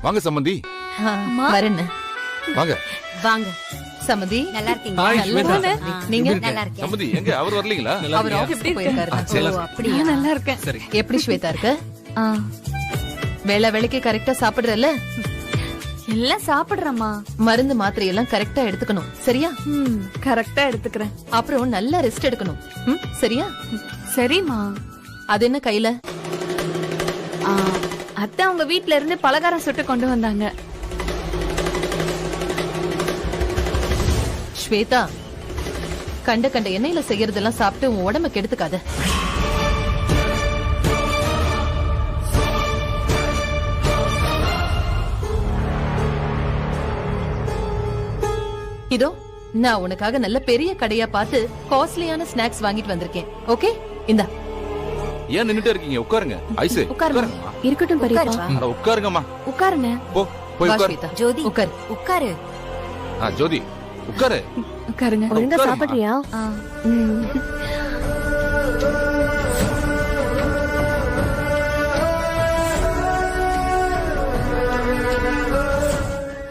வாங்க சம்பந்தி. வரேன்னு வாங்க வாங்க. சம்பந்தி நல்லா இருக்கீங்க? ஹாய் நல்லா ஸ்வேதா. இருக்கேன். நீங்க நல்லா இருக்கேன். சம்பந்தி எங்க அவர் வரலீங்களா? அவர் ஆபீஸ்க்கு போயிருக்காரு. சரி. ஓ, அப்படியா? நல்லா இருக்கேன். சரி. எப்படி ஸ்வேதா இருக்க? வேளைக்கு கரெக்டா சாப்பிடுறல? எல்லாம் சாப்பிடுறேம்மா. மருந்து மாத்திரை எல்லாம் கரெக்டா எடுத்துக்கணும், சரியா? கரெக்டா எடுத்துக்கிறேன். அப்புறம் நல்லா ரெஸ்ட் எடுக்கணும், சரியா? சரிம்மா. அது என்ன கையில? அத்தை அவங்க வீட்ல இருந்து பலகாரம் சுட்டு கொண்டு வந்தாங்க. ஸ்வேதா, கண்ட எண்ணெயில செய்யறதெல்லாம் சாப்பிட்டு உன் உடம்ப கெடுத்துக்காத. இதோ நான் உனக்காக நல்ல பெரிய கடையா பார்த்து காஸ்ட்லியான ஸ்நாக்ஸ் வாங்கிட்டு வந்திருக்கேன். ஓகே, இந்தா. ஏன் நின்னுட்டே இருக்கீங்க? உட்காருங்க. ஐசு உட்காருமா. இருக்கட்டும் பெரியப்பா. அட உட்காருங்கம்மா. உட்காருங்க. போய் வா உட்காரு. ஸ்வேதா, ஜோதி உட்காரு. உட்காரு. ஜோதி உட்காரு. உட்காருங்க. ஒழுங்கா சாப்பிடுறியா?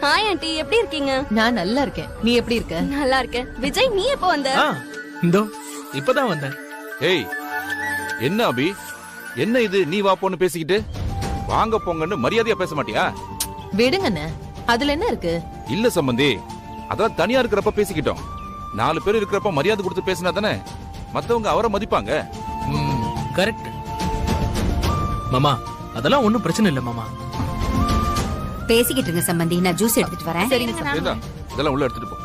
ஹாய் ஆண்டி, எப்படி இருக்கீங்க? நான் நல்லா இருக்கேன். நீ எப்படி இருக்க? நல்லா இருக்கேன். விஜய், நீ எப்போ வந்த? இந்தோ இப்பதான் வந்தேன். ஏய், என்ன அபி, என்ன இது? நீ வா போன்னு பேசிக்கிட்டு வாங்க போங்கன்னு மரியாதையா பேச மாட்டியா? விடுங்கண்ணே, அதுல என்ன இருக்கு? இல்ல சம்பந்தி, அதான் தனியா இருக்கிறப்ப பேசிக்கிட்டோம். 4 பேர் இருக்கிறப்ப மரியாதை கொடுத்து பேசினா தானே மத்தவங்க அவரை மதிப்பாங்க. கரெக்ட் மாமா, அதெல்லாம் ஒண்ணும் பிரச்சனை இல்ல மாமா. பேசிக்கிட்டு இருங்க சம்பந்தி, நான் ஜூஸ் எடுத்துட்டு வரேன். ஏண்டா, இதெல்லாம் உள்ள எடுத்துட்டு போ.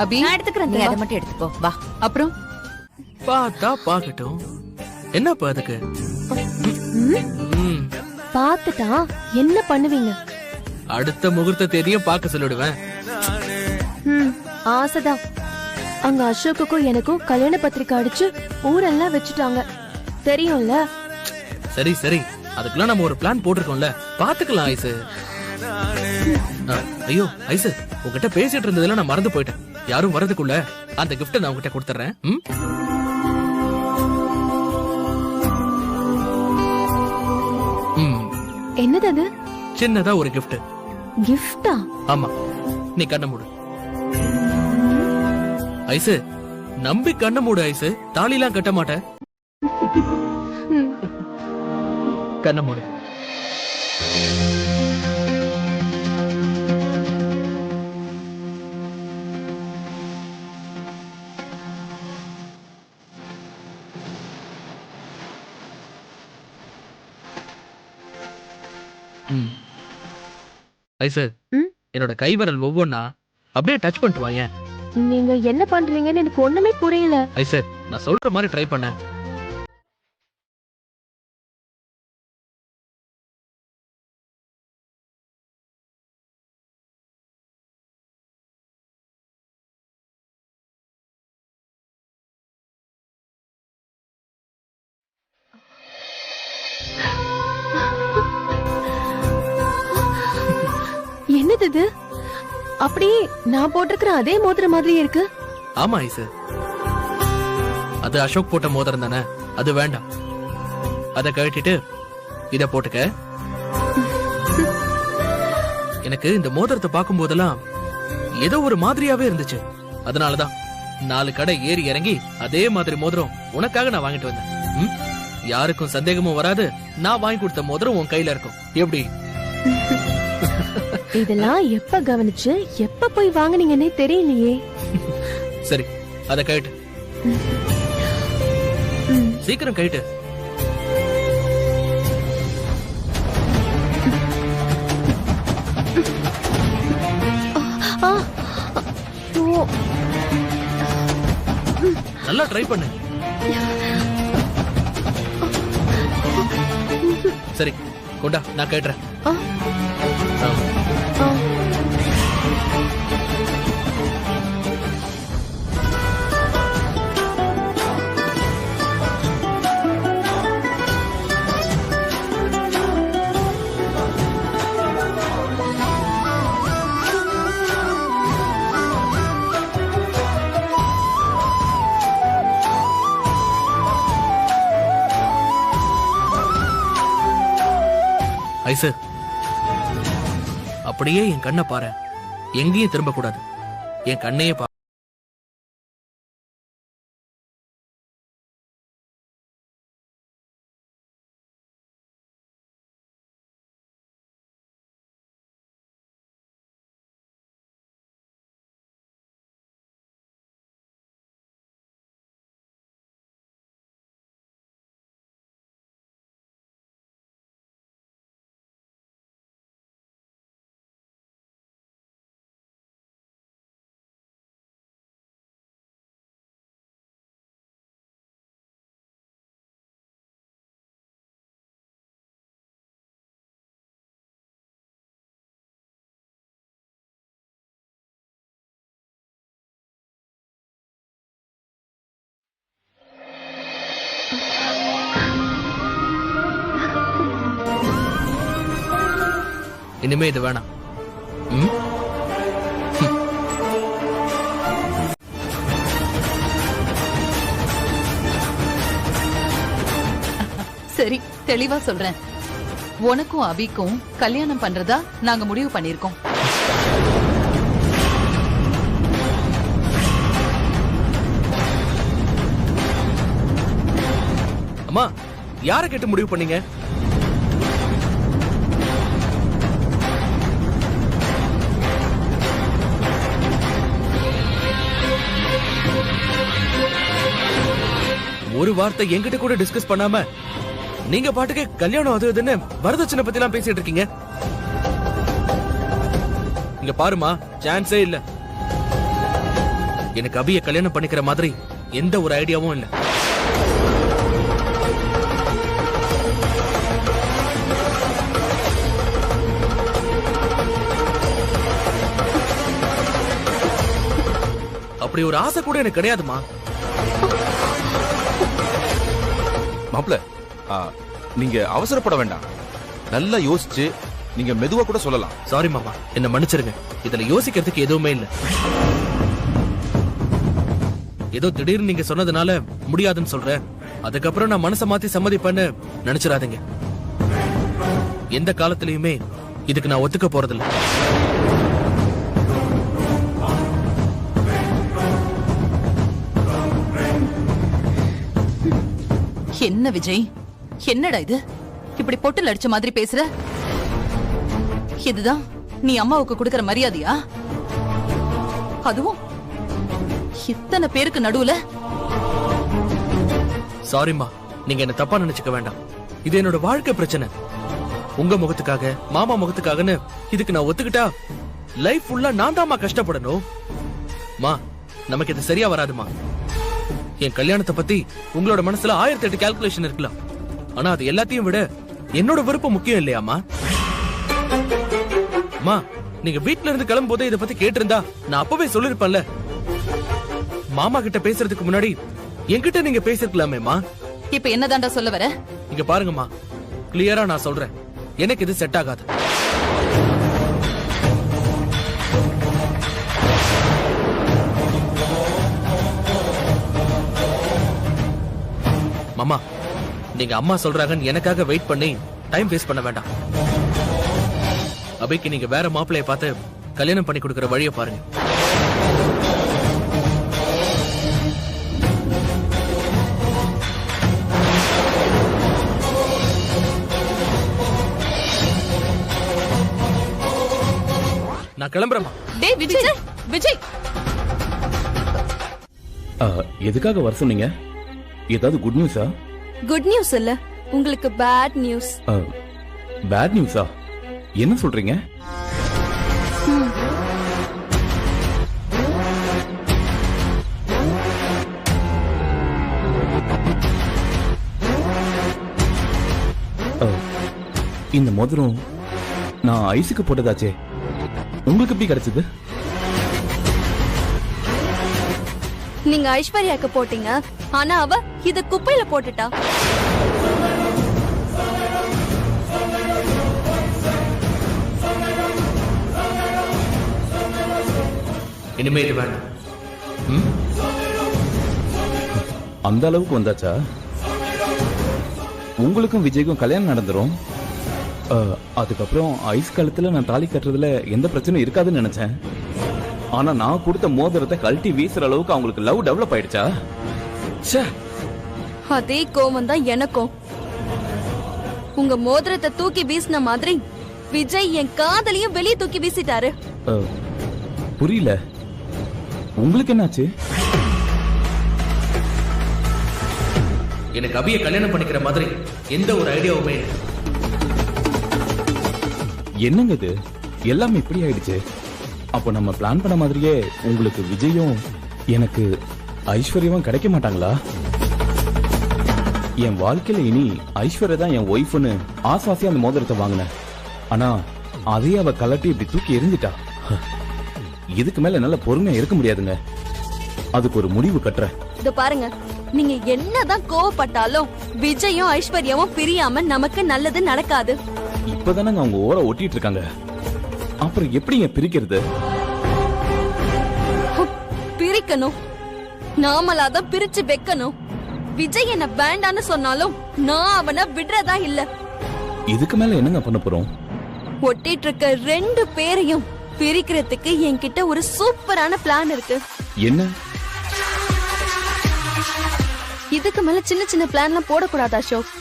அபி, நான் எடுத்துக்கிறேன். நீ அதை மட்டும் எடுத்துக்கோ. வா. அப்புறம் பார்த்தா பாக்கட்டும். என்னப்பா அதுக்கு? பாத்துட்டா என்ன பண்ணுவீங்க? அடுத்த முகூர்த்த தேதியும் பார்க்க சொல்லிடுவேன். ஆசைதான். அங்க அசோக்குக்கும் எனக்கும் கல்யாண பத்திரிக்கை அடிச்சு ஊரெல்லாம் வச்சுட்டாங்க, தெரியும்ல? சரி சரி, அதுக்கெல்லாம் நம்ம ஒரு பிளான் போட்டிருக்கோம்ல, பாத்துக்கலாம் ஐசு. ஐயோ ஐசு, உங்ககிட்ட பேசிட்டு இருந்ததுல நான் மறந்து போயிட்டேன். யாரும் வரதுக்குள்ள அந்த கிஃப்ட் நான் உங்ககிட்ட கொடுத்துறேன். என்னது அது? சின்னதா ஒரு கிஃப்ட். கிஃப்டா? ஆமா, நீ கண்ண மூடு ஐசு. நம்பி கண்ண மூடு ஐசு, தாலிலாம் கட்ட மாட்டேன். கண்ண மூடு. ஐசு, என்னோட கைவிரல் ஒவ்வொன்னா அப்படியே டச் பண்ணிட்டு வாங்க. நீங்க என்ன பண்றீங்கன்னு எனக்கு ஒண்ணுமே புரியல. ஐசு, நான் சொல்ற மாதிரி ட்ரை பண்ண. என்னது இது? அப்படியே நான் போட்டிருக்கிற அதே மோதிரம் மாதிரி இருக்கு. ஆமா ஐசு, அது அசோக் போட்ட மோதிரம் தானே, அது வேண்டாம். அத கழட்டிட்டு இத போட்டுக்க. எனக்கு இந்த மோதிரத்தை பார்க்கும் போதெல்லாம் ஏதோ ஒரு மாதிரியாவே இருந்துச்சு. அதனாலதான் 4 கடை ஏறி இறங்கி அதே மாதிரி மோதிரம் உனக்காக நான் வாங்கிட்டு வந்தேன். யாருக்கும் சந்தேகமும் வராது, நான் வாங்கி கொடுத்த மோதிரம் உன் கையில இருக்கும். எப்படி? இதெல்லாம் எப்ப கவனிச்சு எப்ப போய் வாங்குனீங்கன்னே தெரியலையே. சரி, அத கழட்டு. சீக்கிரம் கழட்டு. நல்லா ட்ரை பண்ணு. சரி, கொண்டா, நான் கேட்டுறேன். ஐசு, அப்படியே என் கண்ணை பாரு, எங்கேயும் திரும்ப கூடாது, என் கண்ணையே பாரு. இனிமே இது வேணாம். ம்? சரி, தெளிவா சொல்றேன். உனக்கும் அபிக்கும் கல்யாணம் பண்றதா நாங்க முடிவு பண்ணிருக்கோம். அம்மா, யார கேட்டு முடிவு பண்ணீங்க? ஒரு வார்த்தை என்கிட்ட கூட டிஸ்கஸ் பண்ணாம நீங்க பாட்டுக்கு கல்யாணம் அது இதுன்னு வரதட்சணை பத்தி எல்லாம் பேசிட்டு இருக்கீங்க. இங்க பாருமா, சான்ஸே இல்ல. எனக்கு அபிய கல்யாணம் பண்ணிக்கிற மாதிரி எந்த ஒரு ஐடியாவும் இல்ல. அப்படி ஒரு ஆசை கூட எனக்கு கிடையாதுமா. மாப்ள, நீங்க அவசரப்பட வேண்டாம். நல்லா யோசிச்சு நீங்க மெதுவா கூட சொல்லலாம். சாரி மாமா, என்ன மன்னிச்சிருங்க. இதுல யோசிக்கிறதுக்கு எதுவுமே இல்ல. ஏதோ திடீர்னு நீங்க சொன்னதுனால முடியாதுன்னு சொல்றேன். அதுக்கப்புறம் நான் மனசை மாத்தி சம்மதிப்பேன்னு நினைச்சிடாதீங்க. எந்த காலத்திலயுமே இதுக்கு நான் ஒத்துக்க போறதில்ல. என்ன விஜய், என்னடா இது? இப்படி பொட்டில் அடிச்ச மாதிரி பேசுற? இதுதான் நீ அம்மாவுக்கு கொடுக்கற மரியாதையா? அதுவும் இத்தனை பேருக்கு நடுவுல? சாரிம்மா, நீங்க என்ன தப்பா நினைச்சுக்க வேண்டாம். இது என்னோட வாழ்க்கை பிரச்சனை. உங்க முகத்துக்காக, மாமா முகத்துக்காகன்னு இதுக்கு நான் ஒத்துக்கிட்டா லைஃப் ஃபுல்லா நான் தான்மா கஷ்டப்படணும். மா, நமக்கு இது சரியா வராதுமா. என் கல்யாணத்தை பத்தி உங்களோட மனசுல 1008 கால்குலேஷன் இருக்கலாம். ஆனா அது எல்லாத்தையும் விட என்னோட விருப்பம் முக்கியம் இல்லையாமா? மா, நீங்க வீட்ல இருந்து கிளம்பும் போதே இத பத்தி கேட்டிருந்தா நான் அப்பவே சொல்லிருப்பேன்ல. மாமா கிட்ட பேசுறதுக்கு முன்னாடி என்கிட்ட நீங்க பேசிருக்கலாமேமா. இப்ப என்னதாண்டா சொல்ல வர? இங்க பாருங்கம்மா, கிளியரா நான் சொல்றேன், எனக்கு இது செட் ஆகாது. மாமா, நீங்க அம்மா சொல்றாங்கன்னு எனக்காக வெயிட் பண்ணி டைம் வேஸ்ட் பண்ண வேண்டாம். அபிக்கு நீங்க வேற மாப்பிளைய பார்த்து கல்யாணம் பண்ணி கொடுக்கிற வழியை பாருங்க. நான் கிளம்புறேமா. டேய் விஜய், விஜய், எதுக்காக வர சொன்னீங்க? ஏதாவது குட் நியூஸா? குட் நியூஸ் இல்ல, உங்களுக்கு பேட் நியூஸ். பேட் நியூஸா? என்ன சொல்றீங்க? இந்த மோதிரம் நான் ஐஸுக்கு போட்டதாச்சே, உங்களுக்கு எப்படி கிடைச்சது? நீங்க ஐஸ்வர்யாக்கு போட்டீங்க, ஆனா அவ இத குப்பையில போட்டுட்டா. இனிமே இது வேண்டாம். அந்த அளவுக்கு வந்தாச்சா? உங்களுக்கும் விஜய்க்கும் கல்யாணம் நடந்துரும். அதுக்கப்புறம் ஐஸ் காலத்துல நான் தாலி கட்டுறதுல எந்த பிரச்சனையும் இருக்காதுன்னு நினைச்சேன். ஆனா நான் கொடுத்த மோதிரத்தை கழட்டி வீசுற அளவுக்கு அவங்களுக்கு லவ் டெவலப் ஆயிடுச்சா? ச்சே. அதே கோவம் தான் எனக்கும். உங்க மோதிரத்தை தூக்கி வீசின மாதிரி விஜய் என் காதலையும் வெளியே தூக்கி வீசிட்டாரு. புரியல, உங்களுக்கு என்னாச்சு? எனக்கு அபியை கல்யாணம் பண்ணிக்கிற மாதிரி எந்த ஒரு ஐடியாவுமே இல்லை. என்னங்க இது எல்லாமே இப்படி ஆயிடுச்சு? அப்போ நம்ம பிளான் பண்ண மாதிரியே உங்களுக்கு விஜயும் எனக்கு ஐஸ்வர்யமும் கிடைக்க மாட்டாங்களா? என் வாழ்க்கையில இனி ஐஸ்வர்யா தான் என் ஒய்ஃப்னு ஆசாசியா அந்த மோதிரத்தை வாங்கினேன். ஆனா அதையே அவ கலட்டி இப்படி தூக்கி எரிஞ்சிட்டா. இதுக்கு மேல என்னால பொறுமையா இருக்க முடியாதுங்க. அதுக்கு ஒரு முடிவு கட்டுறேன். இது பாருங்க, நீங்க என்னதான் கோவப்பட்டாலும் விஜயும் ஐஸ்வர்யாவும் பிரியாம நமக்கு நல்லது நடக்காது. இப்பதானங்க அவங்க ஓர ஒட்டிட்டு இருக்காங்க. அப்புறம் எப்படிங்க பிரிக்கிறது? பிரிக்கணும், நாமளாதான் பிரிச்சு வைக்கணும். விஜய் என்ன வேண்டான்னு சொன்னாலும் நான் அவனை விடுறதா இல்ல. இதுக்கு மேல என்னங்க பண்ண போறோம்? ஒட்டிட்டு இருக்க 2 பேரையும் பிரிக்கிறதுக்கு என்கிட்ட ஒரு சூப்பரான பிளான் இருக்கு. என்ன? இதுக்கு மேல சின்ன சின்ன பிளான்லாம் போடக்கூடாது அசோக்.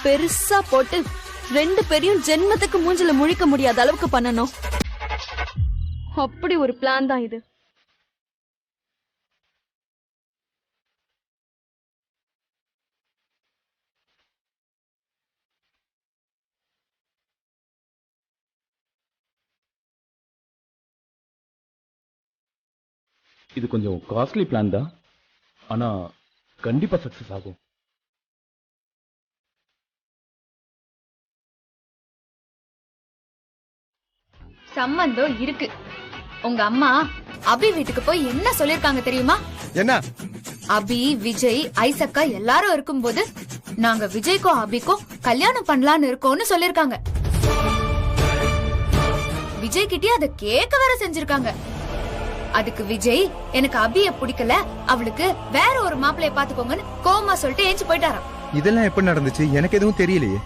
பெருசா போட்டு 2 பேரையும் ஜென்மத்துக்கு மூஞ்சில முழிக்க முடியாத அளவுக்கு பண்ணணும். அப்படி ஒரு பிளான் தான் இது. இது கொஞ்சம் காஸ்ட்லி பிளான் தான், ஆனா கண்டிப்பா சக்சஸ் ஆகும். சம்பந்தம் இருக்கு. உங்க அம்மா அபி வீட்டுக்கு போய் என்ன சொல்லிருக்காங்க தெரியுமா? என்ன? அபி, விஜய், ஐசக்கா எல்லாரும் இருக்கும்போது நாங்க விஜய்க்கும் அபிக்கும் கல்யாணம் பண்ணலான்னு இருக்கோம்னு சொல்லிருக்காங்க. விஜய் கிட்டே அதை கேட்க வேற செஞ்சிருக்காங்க. அதுக்கு விஜய் எனக்கு அபிய பிடிக்கல, அவளுக்கு வேற ஒரு மாப்பிளைய பாத்துக்கோங்கன்னு கோமா சொல்லிட்டு ஏஞ்சி போயிட்டாராம். இதெல்லாம் எப்படி நடந்துச்சு? எனக்கு எதுவும் தெரியலையே.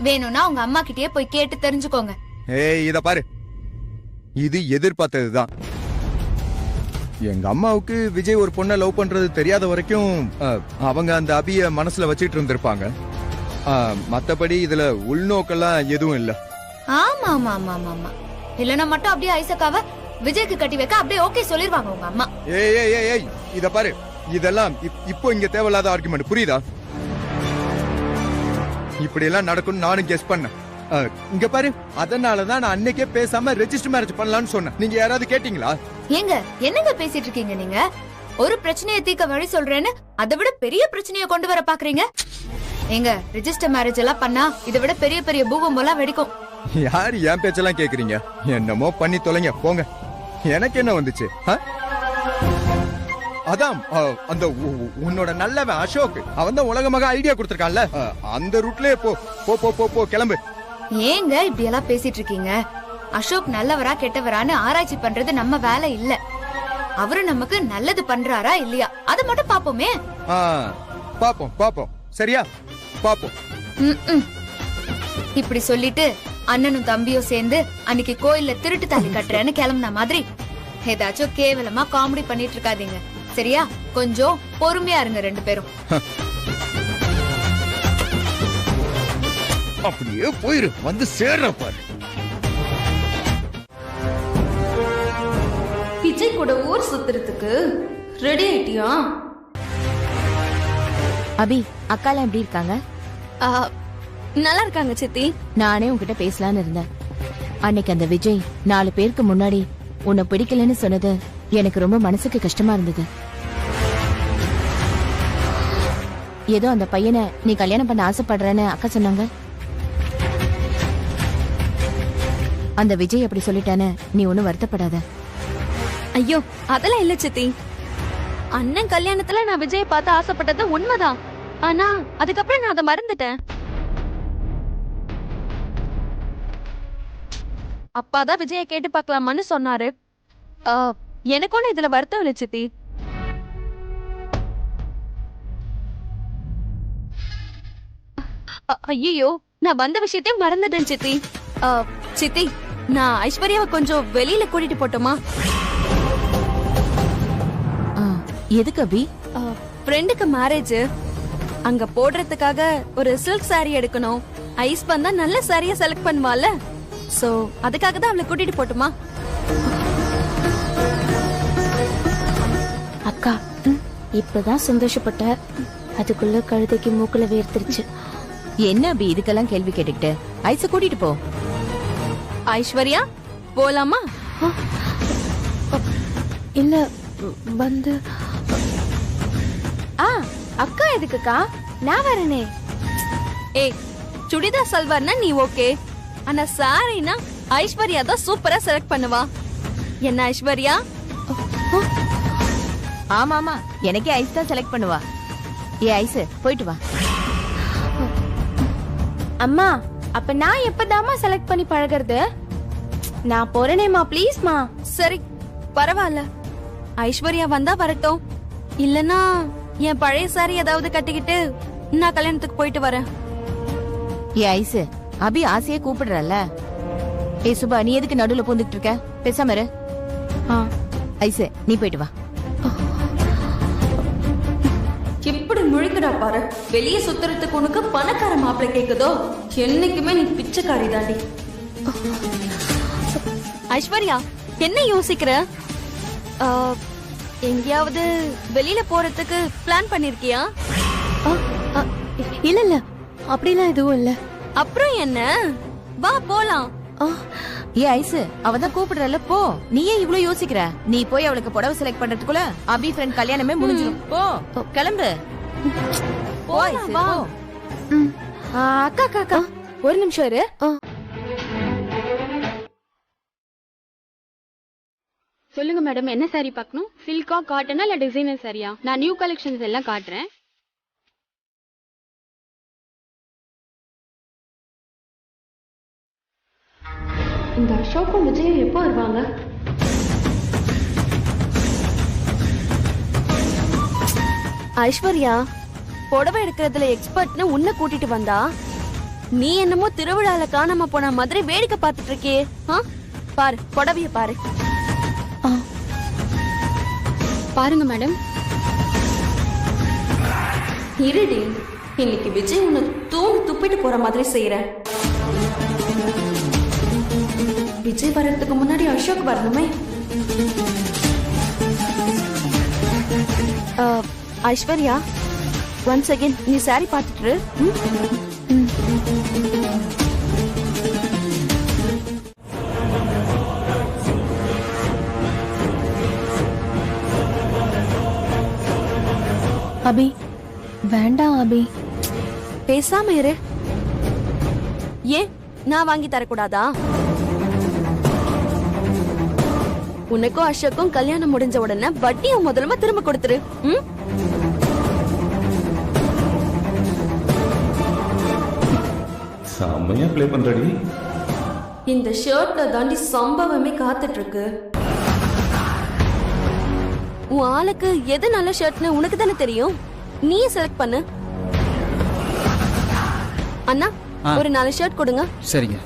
வேணும்னா உங்க அம்மா கிட்டயே போய் கேட்டு தெரிஞ்சுக்கோங்க. ஏய், இத பாரு, இது எதிர்பார்த்ததுதான். எங்க அம்மாவுக்கு விஜய் ஒரு பொண்ணை லவ் பண்றது தெரியாத வரைக்கும் அவங்க அந்த அபிய மனசுல வச்சிட்டு இருந்திருப்பாங்க. மத்தபடி இதுல உள்நோக்கெல்லாம் எதுவும் இல்ல. ஆமா ஆமா ஆமா ஆமா, இல்லனா மட்டும் அப்படியே ஐசக்காவ விஜய்க்கு கட்டி வைக்க அப்படியே ஓகே சொல்லிருவாங்க உங்க அம்மா. ஏய் ஏய் ஏய் ஏய், இத பாரு, இதெல்லாம் இப்போ இங்க தேவையில்லாத ஆர்குமெண்ட், புரியுதா? இப்படி எல்லாம் நடக்கும்னு நானும் கெஸ் பண்ணேன். இங்க பாரு, அதனாலதான் நான் அன்னைக்கே பேசாம ரெஜிஸ்டர் மேரேஜ் பண்ணலாம்னு சொன்னேன். நீங்க யாராவது கேட்டீங்களா? ஏங்க என்னங்க பேசிட்டு இருக்கீங்க நீங்க? ஒரு பிரச்சனையை தீர்க்க வழி சொல்றேன்னு அதை விட பெரிய பிரச்சனையை கொண்டு வர பாக்குறீங்க. ஏங்க, ரெஜிஸ்டர் மேரேஜ் எல்லாம் பண்ணா இதை விட பெரிய பெரிய பூகம்பம் எல்லாம் வெடிக்கும். யாரு என் பேச்செல்லாம் கேக்குறீங்க? என்னமோ பண்ணி தொலைங்க போங்க. எனக்கு என்ன வந்துச்சு? அதான் அந்த உன்னோட நல்லவன் அசோக், அவன் தான் உலகமாக ஐடியா கொடுத்திருக்கான்ல, அந்த ரூட்லயே போ போ போ போ போ கிளம்பு. ஏங்க இப்படி எல்லாம் பேசிட்டு இருக்கீங்க? அசோக் நல்லவரா கெட்டவரான்னு ஆராய்ச்சி பண்றது நம்ம வேலை இல்ல. அவரு நமக்கு நல்லது பண்றாரா இல்லையா அதை மட்டும் பாப்போமே. பாப்போம் பாப்போம், சரியா? பாப்போம். இப்படி சொல்லிட்டு அண்ணனும் தம்பியும் சேர்ந்து அன்னைக்கு கோயில்ல திருட்டு தாலி கட்டுறேன்னு கிளம்புன மாதிரி ஏதாச்சும் கேவலமா காமெடி பண்ணிட்டு இருக்காதீங்க, சரியா? கொஞ்சம் பொறுமையா இருங்க 2 பேரும். அப்படியே போயிரு, வந்து சேர்ற பாரு. விஜய் கூட ஊர் சுத்துறதுக்கு ரெடி ஆயிட்டியா? அபி, அக்காலாம் எப்படி இருக்காங்க? நல்லா இருக்காங்க சித்தி. நானே உன்கிட்ட பேசலான்னு இருந்தேன். அன்னைக்கு அந்த விஜய் 4 பேருக்கு முன்னாடி உன்னை பிடிக்கலன்னு சொன்னது எனக்கு ரொம்ப மனசுக்கு கஷ்டமா இருந்தது. ஏதோ அந்த பையனை நீ கல்யாணம் பண்ண ஆசைப்படுறேன்னு அக்கா சொன்னாங்க. அந்த விஜய் அப்படி சொல்லிட்டானே, நீ ஒன்னும் வருத்தப்படாத. ஐயோ, அதெல்லாம் இல்ல சித்தி. அண்ணன் கல்யாணத்துல நான் விஜய் பார்த்து ஆசைப்பட்டது உண்மைதான். ஆனா அதுக்கப்புறம் நான் அதை மறந்துட்டேன். அப்பாதான் விஜய கேட்டு பார்க்கலாமான்னு சொன்னாரு. எனக்கு ஒண்ணு இதுல வருத்தம் இல்லை சித்தி. ஐயோ, நான் வந்த விஷயத்தையும் மறந்துட்டேன் சித்தி. சித்தி, நான் ஐஸ்வர்யாவை கொஞ்சம் வெளியில கூட்டிட்டு போட்டோமா? எதுக்கு அபி? ஃப்ரெண்டுக்கு மேரேஜ், அங்க போடுறதுக்காக ஒரு சில்க் saree எடுக்கணும். ஐஸ் வந்தா நல்ல சாரியா செலக்ட் பண்ணுவாள்ல, சோ அதுக்காக தான் அவளை கூட்டிட்டு போட்டுமா? அக்கா இப்பதான் சந்தோஷப்பட்ட, அதுக்குள்ள கழுதைக்கு மூக்குல வேர்த்திருச்சு. என்ன அபி இதுக்கெல்லாம் கேள்வி கேட்டுக்கிட்டு? ஐஸ கூட்டிட்டு போ. ஐஸ்வர்யா போலாமா? இல்ல வந்து அக்கா எதுக்குக்கா? நான் வரனே. ஏய், சுடிதார் சல்வார்னா நீ ஓகே, ஆனா சாரினா ஐஸ்வர்யா தான் சூப்பரா செலக்ட் பண்ணுவா. என்ன ஐஸ்வர்யா? ஆமா ஆமா, எனக்கே ஐஸ் தான் செலக்ட் பண்ணுவா. ஏ ஐஸ், போயிட்டு வா. அம்மா, அப்ப நான் எப்பதாம்மா செலக்ட் பண்ணி பழகிறது? நான் போறேனேமா, ப்ளீஸ்மா. சரி பரவாயில்ல, ஐஸ்வர்யா வந்தா வரட்டும். இல்லனா என் பழைய சாரி ஏதாவது கட்டிக்கிட்டு நான் கல்யாணத்துக்கு போயிட்டு வரேன். ஏ ஐஸ், அபி ஆசையே கூப்பிடுறல்ல. ஏ சுபா, நீ எதுக்கு நடுவுல பூந்துட்டு இருக்க? பேசாம இரு. ஐஸ், நீ போயிட்டு வா. எப்படி முழிக்கிறா பாரு. வெளியே சுத்துறதுக்கு உனக்கு பணக்கார மாப்பிள்ளை கேக்குதோ? என்னைக்குமே நீ பிச்சைக்காரி தாண்டி. ஐஸ்வர்யா, என்ன யோசிக்கிற? எங்கேயாவது வெளியில போறதுக்கு பிளான் பண்ணிருக்கியா? இல்ல இல்ல, அப்படிலாம் எதுவும் இல்ல. அப்புறம் என்ன, வா போலாம். ஏ ஐஸ், அவதான் கூப்பிடுறல, போ. நீ ஏன் இவ்ளோ யோசிக்கிற? நீ போய் அவளுக்கு புடவை செலக்ட் பண்றதுக்குள்ள அபி ஃப்ரெண்ட் கல்யாணமே முடிஞ்சிடும். போ, கிளம்பு. போ ஐஸ், போ. அக்கா அக்கா அக்கா, ஒரு நிமிஷம் இரு. சொல்லுங்க மேடம், என்ன சாரி பார்க்கணும்? சில்கா, காட்டனா இல்ல டிசைனர் சாரியா? நான் நியூ கலெக்ஷன்ஸ் எல்லாம் காட்டுறேன். இந்த அசோக்கும் விஜயும் எப்போ வருவாங்க? ஐஸ்வர்யா, புடவை எடுக்கிறதுல எக்ஸ்பர்ட்னு உன்னை கூட்டிட்டு வந்தா, நீ என்னமோ திருவிழால காணாம போன மாதிரி வேடிக்கை பார்த்துட்டு இருக்கியே. பாரு, புடவைய பாரு. பாருங்க மேடம். இருடி, இன்னைக்கு விஜய் உன்னை துப்பிட்டு போற மாதிரி செய்யற. விஜய் வர்றதுக்கு முன்னாடி அசோக் வரணுமே. ஐஸ்வர்யா, ஒன்ஸ் அகைன் நீ சாரி பார்த்துட்டு. அபி, வேண்டாம் அபி. பேசாம இரு. ஏன் நான் வாங்கி தரக்கூடாதா? உனக்கும் அசோக்கும் கல்யாணம் முடிஞ்ச உடனே வட்டியை முதல்ல திரும்ப கொடுத்துரு. செம்மையா ப்ளே பண்றடி. இந்த ஷர்ட்ல தாண்டி சம்பவமே காத்துட்டு இருக்கு. உன் ஆளுக்கு எது நல்ல ஷர்ட்னு உனக்கு தானே தெரியும். நீ செலக்ட் பண்ணு. அண்ணா, ஒரு 4 ஷர்ட் கொடுங்க. சரிங்க.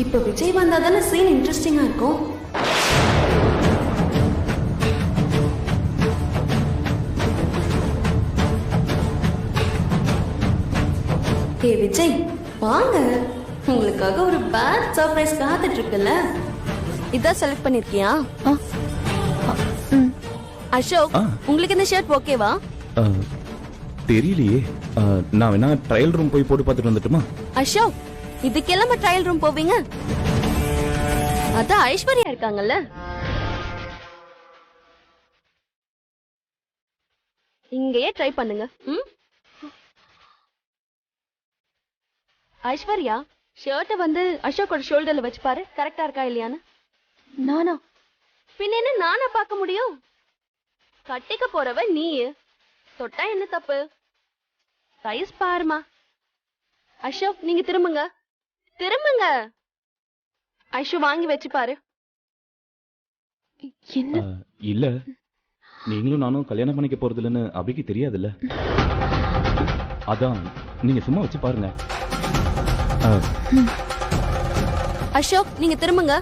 இப்ப விஜய் வந்தா தானே சீன் இன்ட்ரெஸ்டிங்கா இருக்கும். ஏ விஜய், வாங்க, உங்களுக்காக ஒரு பேட் சர்ப்ரைஸ் காத்துட்டு இருக்குல்ல. இதான் செலக்ட் பண்ணிருக்கியா? அசோக், உங்களுக்கு இந்த ஷர்ட் ஓகேவா? தெரியலையே, நான் வேணா ட்ரையல் ரூம் போய் போட்டு பார்த்துட்டு வந்துட்டுமா? அசோக், இதுக்கெல்லாம் ட்ரையல் ரூம் போவீங்க? அதான் ஐஸ்வர்யா இருக்காங்கல்ல. இங்கேயே ட்ரை பண்ணுங்க. ஐஸ்வர்யா, ஷர்ட்டை வந்து அசோக்கோட ஷோல்டர்ல வச்சு பாரு, கரெக்டா இருக்கா இல்லையான்னு. நானா? பின்ன என்ன நானா பார்க்க முடியும்? கட்டிக்க போறவ நீ, தொட்டா என்ன தப்பு? சைஸ் பாருமா. அசோக், நீங்க திரும்புங்க. ஐஷு வாங்கி வச்சு பாரு. என்ன இல்ல நீங்களும் நானும் கல்யாணம் பண்ணிக்க போறது இல்லைன்னு அபிக்கு தெரியாதுல்ல. அதான் நீங்க சும்மா வச்சு பாருங்க. அசோக் நீங்க திரும்புங்க.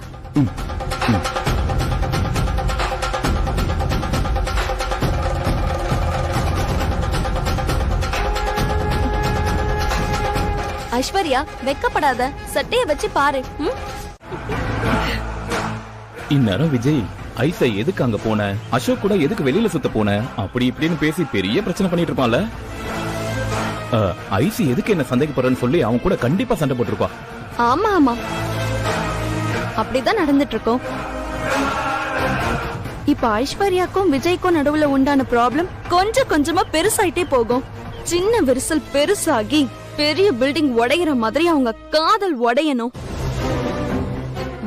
ஐஸ்வர்யா வெக்கப்படாத, சட்டைய வச்சு பாரு. இந்நேரம் விஜய் ஐசை எதுக்கு அங்க போன, அசோக் கூட எதுக்கு வெளியில சுத்த போன, அப்படி இப்படின்னு பேசி பெரிய பிரச்சனை பண்ணிட்டு இருப்பான்ல. ஐசி எதுக்கு என்ன சந்தேகப்படுறன்னு சொல்லி அவன் கூட கண்டிப்பா சண்டை போட்டிருப்பா. ஆமா ஆமா அப்படிதான் நடந்துட்டு இருக்கோம். இப்ப ஐஸ்வர்யாக்கும் விஜய்க்கும் நடுவுல உண்டான ப்ராப்ளம் கொஞ்சம் கொஞ்சமா பெருசாயிட்டே போகும். சின்ன விரிசல் பெருசாகி பெரிய பில்டிங் உடையிற மாதிரி அவங்க காதல் உடையணும்.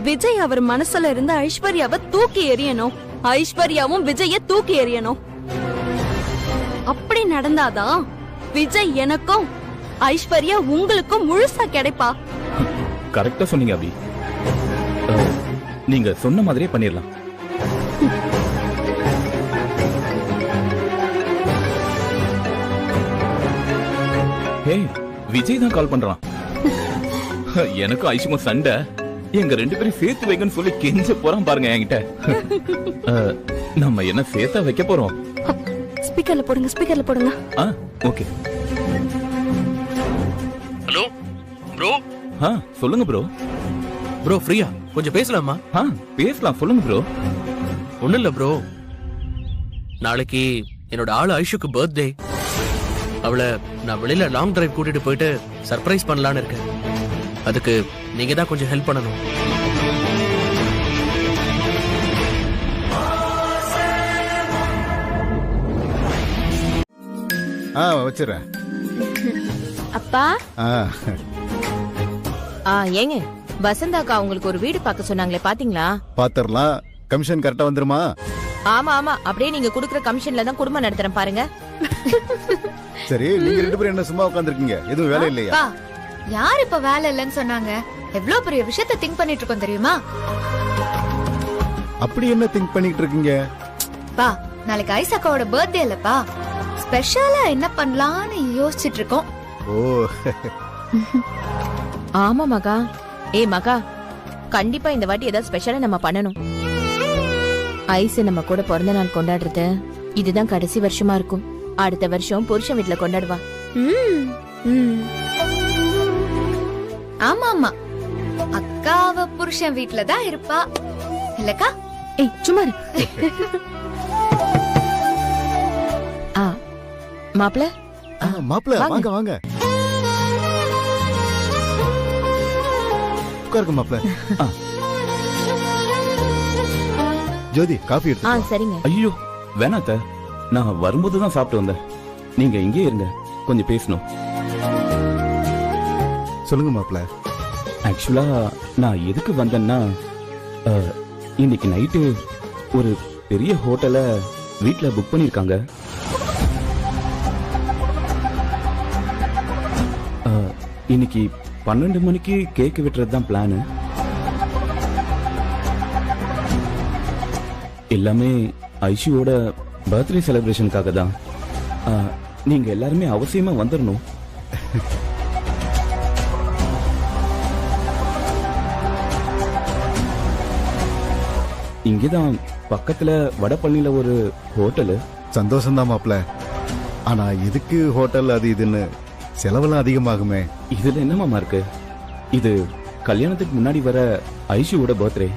விஜய் அவர் மனசுல இருந்த ஐஸ்வர்யாவை தூக்கி எறியணும், ஐஸ்வர்யாவும் விஜய தூக்கி எறியணும். அப்படி நடந்தாதான் விஜய் எனக்கும் ஐஸ்வர்யா உங்களுக்கும் முழுசா கிடைப்பா. கரெக்டா சொன்னீங்க அபி. நீங்க சொன்ன மாதிரியே பண்ணிடலாம். ஹே, விஜய் தான் கால் பண்றான். எனக்கும் ஐஷுக்கும் சண்டை, எங்க 2 பேரும் சேர்த்து வைக்கன்னு சொல்லி கெஞ்ச போறான் பாருங்க என்கிட்ட. நம்ம என்ன சேர்த்தா வைக்க போறோம்? ஸ்பீக்கர்ல போடுங்க, ஸ்பீக்கர்ல போடுங்க. ஓகே. Hello bro. சொல்லுங்க ப்ரோ. ப்ரோ ஃப்ரீயா? கொஞ்சம் பேசலாமா? பேசலாம், சொல்லுங்க ப்ரோ. ஒண்ணும் இல்ல ப்ரோ, நாளைக்கு என்னோட ஆளு ஐஷுக்கு பர்த்டே. அவளை நான் வெளியில லாங் டிரைவ் கூட்டிட்டு போயிட்டு சர்ப்ரைஸ் பண்ணலான்னு இருக்கேன். அதுக்கு நீங்க தான் கொஞ்சம் ஹெல்ப் பண்ணணும். வச்சிடுறேன். அப்பா ஆ, ஏங்க வசந்தாக்கா உங்களுக்கு ஒரு வீடு பார்க்க சொன்னாங்களே, பாத்தீங்களா? பாத்திரலாம். கமிஷன் கரெக்டா வந்துருமா? ஆமா ஆமா, அப்படியே நீங்க குடுக்குற கமிஷன்ல தான் குடும்பம் நடத்துறேன் பாருங்க. சரி, நீங்க 2 பேரும் என்ன சும்மா உட்கார்ந்திருக்கீங்க? எதுவும் வேலை இல்லையா? பா, யார் இப்ப வேலை இல்லைன்னு சொன்னாங்க? எவ்வளவு பெரிய விஷயத்த திங்க் பண்ணிட்டு இருக்கோம் தெரியுமா? அப்படி என்ன திங்க் பண்ணிட்டு இருக்கீங்க? பா, நாளைக்கு ஐசக்காவோட பர்த்டே இல்லப்பா, ஸ்பெஷலா என்ன பண்ணலாம்னு யோசிச்சுட்டு இருக்கோம். ஓ, ஆமா மகா. மகா, கண்டிப்பா இந்த வாட்டி ஏதாவது ஸ்பெஷலா நம்ம பண்ணணும். ஐஸ் நம்ம கூட பிறந்த நாள் கொண்டாடுறது இதுதான் கடைசி வருஷமா இருக்கும். அடுத்த வருஷம் புருஷன் வீட்டுல கொண்டாடுவா. ஆமா ஆமா, அக்காவ புருஷன் வீட்டுல தான் இருப்பா இல்லக்கா? சும்மா மாப்பிள மாப்பிள வாங்க வாங்க, உட்காருங்க மாப்பிள. ஜோதி, காஃபி எடுத்து. சரிங்க. ஐயோ வேணாத்த, நான் வரும்போது தான் சாப்பிட்டு வந்தேன். நீங்க இங்கே இருங்க, கொஞ்சம் பேசணும். சொல்லுங்க மாப்பிள. ஆக்சுவலா நான் எதுக்கு வந்தேன்னா, இன்னைக்கு நைட்டு ஒரு பெரிய ஹோட்டலை வீட்டுல புக் பண்ணிருக்காங்க. இன்னைக்கு 12 மணிக்கு கேக் வெட்டுறது தான் பிளானு. எல்லாமே ஐஷுவோட பர்த்டே செலிப்ரேஷனுக்காக தான். நீங்க எல்லாருமே அவசியமா வந்துடணும். இங்கதான் பக்கத்துல வடபழனில ஒரு ஹோட்டலு. சந்தோஷம் தான் மாப்பிள. ஆனா எதுக்கு ஹோட்டல் அது இதுன்னு செலவெல்லாம் அதிகமாகுமே. இதுல என்ன மாமா இருக்கு? இது கல்யாணத்துக்கு முன்னாடி வர ஐஷுவோட பர்த்டே.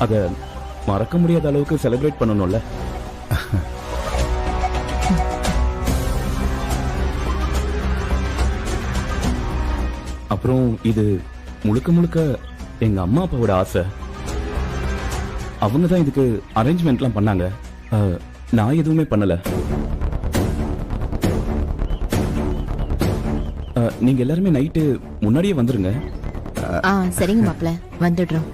அத மறக்க முடியாத அளவுக்கு செலிப்ரேட் பண்ணணும்ல. அப்புறம் இது முழுக்க முழுக்க எங்க அம்மா அப்பாவோட ஆசை. அவங்க தான் இதுக்கு அரேஞ்ச்மெண்ட்லாம் பண்ணாங்க. நான் எதுவுமே பண்ணல. நீங்க எல்லாருமே நைட்டு முன்னாடியே வந்துருங்க. சரிங்க மாப்பிள, வந்துடுறோம்.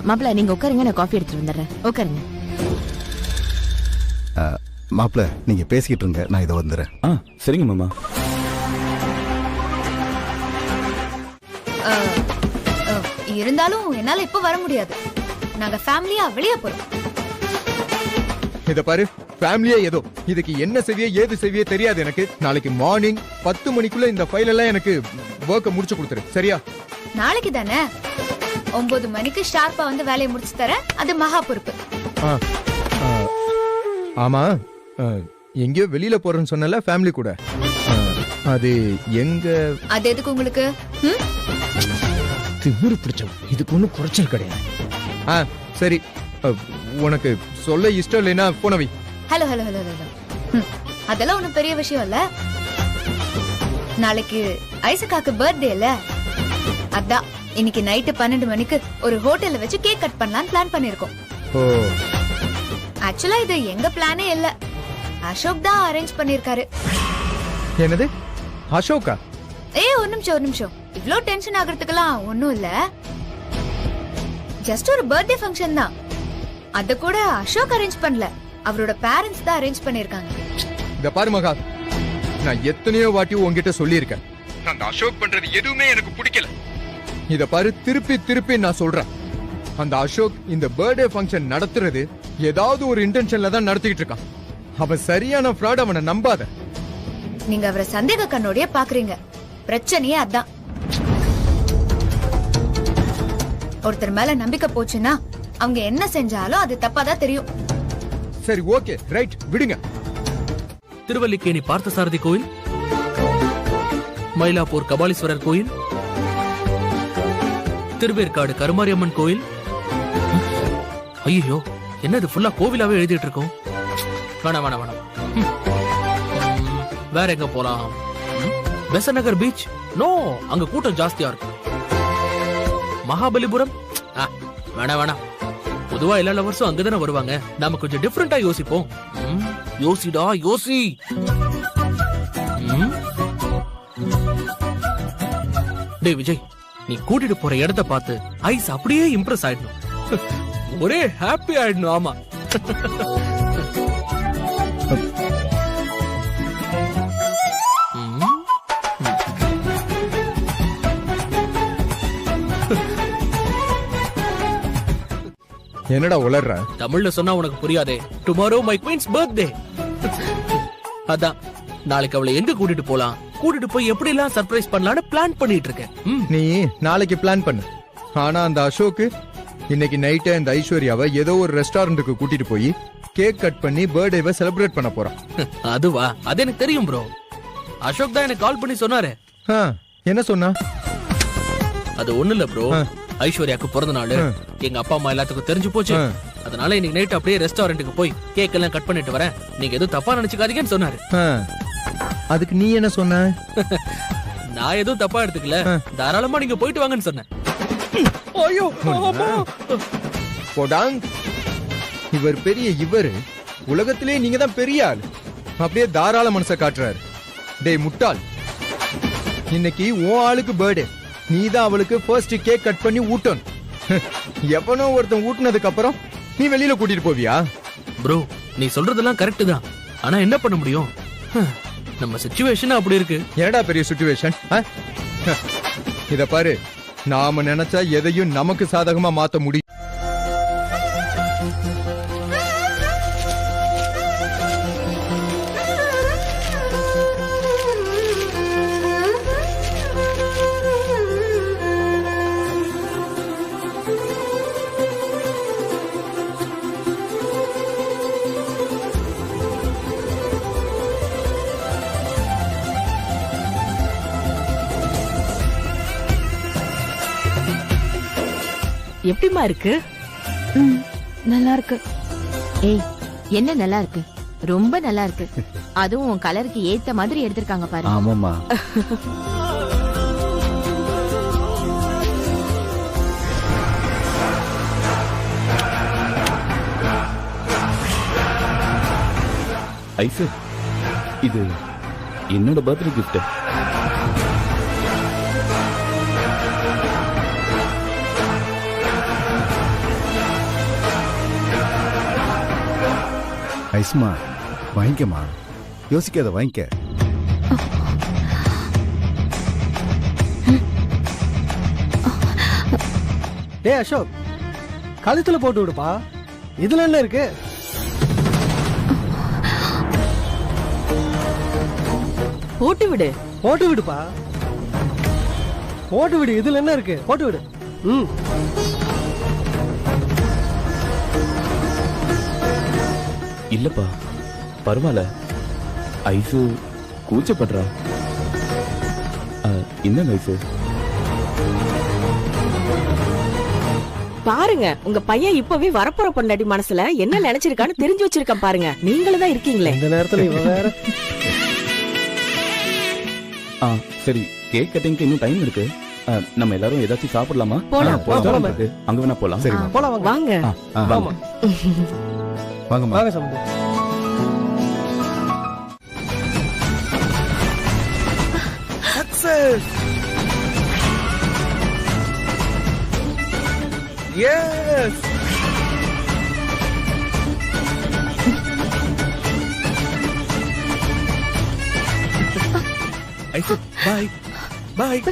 மாப்பிள நீங்க உட்காருங்க, நான் காஃபி எடுத்துட்டு வந்துடுறேன். உட்காருங்க. மாப்பிள நீங்க பேசிக்கிட்டு இருங்க, நான் இதை வந்துடுறேன். சரிங்க மாமா. இருந்தாலும் என்னால இப்ப வர முடியாது. நாங்க ஃபேமிலியா வெளியே போறோம். இத பாரு, ஃபேமிலியே ஏதோ இதுக்கு என்ன செய்வியே ஏது செய்வியே தெரியாது எனக்கு. நாளைக்கு மார்னிங் 10 மணிக்குள்ள இந்த ஃபைல் எல்லாம் எனக்கு ஒர்க்க முடிச்சு கொடுத்துரு, சரியா? நாளைக்கு தானே 9 மணிக்கு ஷார்ப்பா வந்து வேலையை முடிச்சு தரேன். அது மகா பொறுப்பு. ஆமா, எங்கேயோ வெளியில போறேன்னு சொன்னல ஃபேமிலி கூட. அது எங்க? அது எதுக்கு உங்களுக்கு? திமிரு பிடிச்சவன், இதுக்கு ஒன்றும் குறைச்சல் கிடையாது. சரி, உனக்கு சொல்ல இஷ்டம் இல்லைன்னா போனவி. Hello hello hello hello. அதெல்லாம் ஒண்ணும் பெரிய விஷயம் இல்ல. நாளைக்கு ஐசக்காக்கு பர்த்டே இல்ல, அதான் இன்னைக்கு நைட்டு 12 மணிக்கு ஒரு ஹோட்டல்ல வச்சு கேக் கட் பண்ணலாம்னு பிளான் பண்ணிருக்கோம். ஆக்சுவலா இது எங்க பிளானே இல்ல, அசோக் தான் அரேஞ்ச் பண்ணிருக்காரு. என்னது அசோகா? ஒரு நிமிஷம். இவ்ளோ டென்ஷன் ஆகிறதுக்கெல்லாம் ஒண்ணும் இல்ல. ஜஸ்ட் ஒரு பர்த்டே ஃபங்க்ஷன் தான். அத கூட அசோக் அரேஞ்ச் பண்ணல, அவரோட பேரண்ட்ஸ் தான் அரேஞ்ச் பண்ணிருக்காங்க. இத பாரு மகா, நான் எத்தனையோ வாட்டி உன்கிட்ட சொல்லியிருக்கேன், அந்த அசோக் பண்றது எதுவுமே எனக்கு பிடிக்கல. இத பாரு, திருப்பி திருப்பி நான் சொல்றேன், அந்த அசோக் இந்த பர்த்டே ஃபங்க்ஷன் நடத்துறது ஏதாவது ஒரு இன்டென்ஷன்ல தான் நடத்திட்டு இருக்கான். அவன் சரியான ஃப்ராட், அவனை நம்பாத. நீங்க அவரை சந்தேக கண்ணோடய பாக்குறீங்க. பிரச்சனையே அதான். ஒருத்தர் மேல நம்பிக்கை போச்சுன்னா அவங்க என்ன செஞ்சாலும் அது தப்பாதான் தெரியும். சரி, ஓகே, ரைட், விடுங்க. திருவல்லிக்கேணி பார்த்தசாரதி கோயில், மயிலாப்பூர் கபாலீஸ்வரர் கோயில், திருவேற்காடு கருமாரியம்மன் கோயில். ஐயோ, என்னது ஃபுல்லா கோவிலாவே எழுதிட்டு இருக்கோம். வேணாம். வேற எங்க போலாம்? பெசநகர் பீச்? நோ, அங்க கூட்டம் ஜாஸ்தியா இருக்கும். மகாபலிபுரம்? வேணாம். பொதுவா எல்லா லவர்ஸும் அங்கதானே வருவாங்க. நாம கொஞ்சம் டிஃபரெண்டா யோசிப்போம். யோசிடா, யோசி. டேய் விஜய், நீ கூட்டிட்டு போற இடத்தை பார்த்து ஐஸ் அப்படியே இம்ப்ரெஸ் ஆயிடணும். ஒரே ஹாப்பி ஆயிடணும். ஆமா. என்னடா உளர்ற? தமிழ்ல சொன்னா உனக்கு புரியாதே. Tomorrow my queen's birthday. அதான் நாளைக்கு அவளை எங்க கூட்டிட்டு போலாம், கூட்டிட்டு போய் எப்படி எல்லாம் சர்ப்ரைஸ் பண்ணலாம்னு பிளான் பண்ணிட்டு இருக்கேன். நீ நாளைக்கு பிளான் பண்ணு. ஆனா அந்த அசோக் இன்னைக்கு நைட்டு அந்த ஐஸ்வர்யாவை ஏதோ ஒரு ரெஸ்டாரண்ட்டுக்கு கூட்டிட்டு போய் கேக் கட் பண்ணி பர்த்டேவை செலிப்ரேட் பண்ண போறான். அதுவா? அது எனக்கு தெரியும் ப்ரோ. அசோக் தான் எனக்கு கால் பண்ணி சொன்னாரு. என்ன சொன்னா? அது ஒண்ணு இல்ல ப்ரோ, ஐஸ்வர்யாக்கு பிறந்த நாள், எங்க அப்பா அம்மா எல்லாத்துக்கும் தெரிஞ்சு போச்சு. அதனால இன்னைக்கு நைட் அப்படியே ரெஸ்டாரண்ட்டுக்கு போய் கேக் எல்லாம் கட் பண்ணிட்டு வரேன், நீங்க எதுவும் தப்பா நினைச்சுக்காதீங்கன்னு சொன்னாரு. அதுக்கு நீ என்ன சொன்ன? நான் எதுவும் தப்பா எடுத்துக்கல, தாராளமா நீங்க போயிட்டு வாங்கன்னு சொன்னேன். இவர் பெரிய இவரு, உலகத்திலே நீங்க தான் பெரிய ஆள், அப்படியே தாராள மனச காட்டுறாரு. டேய் முட்டாள், இன்னைக்கு உன் ஆளுக்கு பர்த்டே, நீதான் அவளுக்கு ஃபர்ஸ்ட் கேக் கட் பண்ணி ஊட்டணும். எவனோ ஒருத்தன் ஊட்டினதுக்கு அப்புறம் நீ வெளியில கூட்டிட்டு போவியா? ப்ரோ, நீ சொல்றதெல்லாம் கரெக்ட் தான், ஆனா என்ன பண்ண முடியும்? நம்ம சிச்சுவேஷன் அப்படி இருக்கு. என்னடா பெரிய சிச்சுவேஷன்? இத பாரு, நாம நினைச்சா எதையும் நமக்கு சாதகமா மாத்த முடியும். எப்படிமா இருக்கு? நல்லா இருக்கு. ஏய், என்ன நல்லா இருக்கு? ரொம்ப நல்லா இருக்கு. அதுவும் உன் கலருக்கு ஏத்த மாதிரி எடுத்திருக்காங்க பாரு. ஆமாமா. ஐசு, இது என்னோட பர்த்டே கிஃப்ட். ஐஸ்மா, வாங்கிக்கமா, யோசிக்காத, வாங்கிக்க. டேய் அசோக், கழுத்துல போட்டு விடுப்பா. இதுல என்ன இருக்கு? போட்டு விடு. போட்டு விடுப்பா, போட்டு விடு. இதுல என்ன இருக்கு? போட்டு விடு. ம். இல்லப்பா, பரவாயில்ல. ஐசு கூச்சப்படுறா. என்ன ஐசு? பாருங்க, உங்க பையன் இப்பவே வரப்போற பொண்டாட்டி மனசுல என்ன நினைச்சிருக்கான்னு தெரிஞ்சு வச்சிருக்கான் பாருங்க. நீங்களும் தான் இருக்கீங்களே. இந்த நேரத்துல இவன் வேற. சரி, கேக் கட்டிங்க்கு இன்னும் டைம் இருக்கு. நம்ம எல்லாரும் ஏதாச்சும் சாப்பிடலாமா? போலாம். அங்க வேணா போலாம். சரி போலாம் வாங்க. வாங்க வாங்கம்மா. வாங்க சம்பந்தி. சக்சஸ். எஸ். ஐசு பாய் பாய்.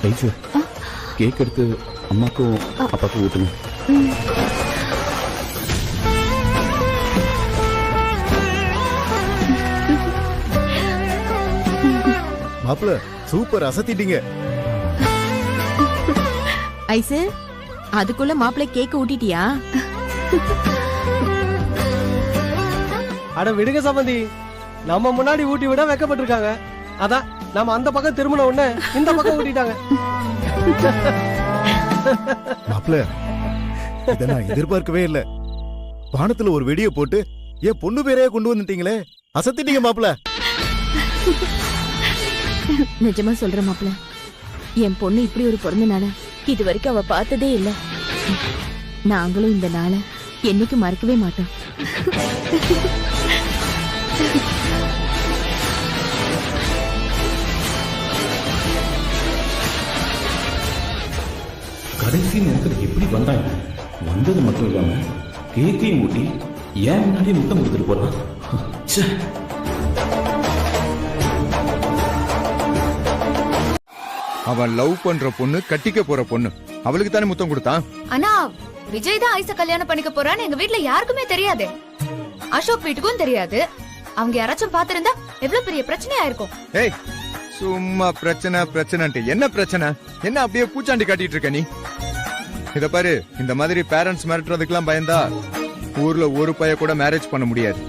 ஐசு, கேக் எடுத்து அம்மாக்கும் அப்பாக்கும் ஊட்டுங்க. மாப்பிள்ள சூப்பர், அசத்திட்டீங்க. ஐசு, அதுக்குள்ள மாப்பிள்ளை கேக்க ஊட்டிட்டியா? அட விடுங்க சம்பந்தி, நம்ம முன்னாடி ஊட்டி விட வெக்கப்பட்டிருக்காங்க. அதான் நம்ம அந்த பக்கம் திரும்பின உடனே இந்த பக்கம் ஊட்டிட்டாங்க. மாப்பிள்ள, இத நான் எதிர்பார்க்கவே இல்ல. பானத்துல ஒரு வெடியை போட்டு என் பொண்ணு பேரையே கொண்டு வந்துட்டீங்களே, அசத்திட்டீங்க மாப்பிள்ள. நிஜமா சொல்ற மாப்பிள்ள, என் பொண்ணு இப்படி ஒரு பிறந்த நாள இது வரைக்கும் அவ பார்த்ததே இல்ல. நாங்களும் இந்த நாளை என்னைக்கு மறக்கவே மாட்டோம். கடைசி நேரத்தில் எப்படி வந்தாங்க? வந்தது மட்டும் இல்லாம கேக்கையும் ஊட்டி ஏன் முன்னாடியே முத்தம் கொடுத்துட்டு போறான். அவன் லவ் பண்ற பொண்ணு, கட்டிக்க போற பொண்ணு, அவளுக்கு தானே முத்தம் கொடுத்தான். ஆனா விஜய் தான் ஐச கல்யாணம் பண்ணிக்க போறான்னு எங்க வீட்ல யாருக்குமே தெரியாது. அசோக் வீட்டுக்கும் தெரியாது. அவங்க யாராச்சும் பாத்திருந்தா எவ்வளவு பெரிய பிரச்சனையா இருக்கும். ஏய், சும்மா பிரச்சனை பிரச்சனைன்ட்டு என்ன பிரச்சனை? என்ன அப்படியே பூச்சாண்டி காட்டிட்டு இருக்க நீ? இத பாரு, இந்த மாதிரி பேரண்ட்ஸ் மிரட்டுறதுக்கெல்லாம் பயந்தா ஊர்ல ஒரு பைய கூட மேரேஜ் பண்ண முடியாது.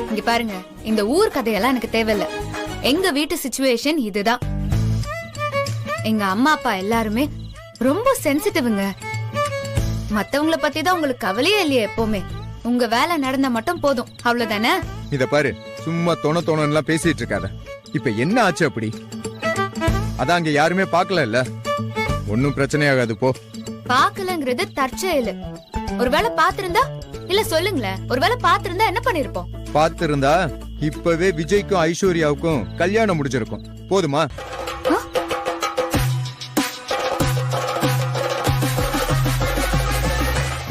இங்க பாருங்க, இந்த ஊர் கதையெல்லாம் எனக்கு தேவையில்ல. எங்க வீட்டு சிச்சுவேஷன் இதுதான். எங்க அம்மா அப்பா எல்லாருமே ரொம்ப சென்சிட்டிவ்ங்க. மத்தவங்கள பத்தி தான் உங்களுக்கு கவலையே இல்லையே எப்பவுமே. உங்க வேலை நடந்தா மட்டும் போதும், அவ்வளவுதானே? இத பாரு, சும்மா தோணலாம் பேசிட்டு இருக்காத. இப்ப என்ன ஆச்சு அப்படி? அதான் அங்க யாருமே பாக்கல இல்ல. ஒன்னும் பிரச்சனையாகாது, போ. பாக்கலங்கிறது தற்செயல். ஒருவேளை பாத்திருந்தா, இல்ல சொல்லுங்களேன், ஒருவேளை பாத்திருந்தா என்ன பண்ணிருப்போம்? பாத்திருந்தா இப்பவே விஜய்க்கும் ஐஸ்வர்யாவுக்கும் கல்யாணம் முடிஞ்சிருக்கும். போதுமா?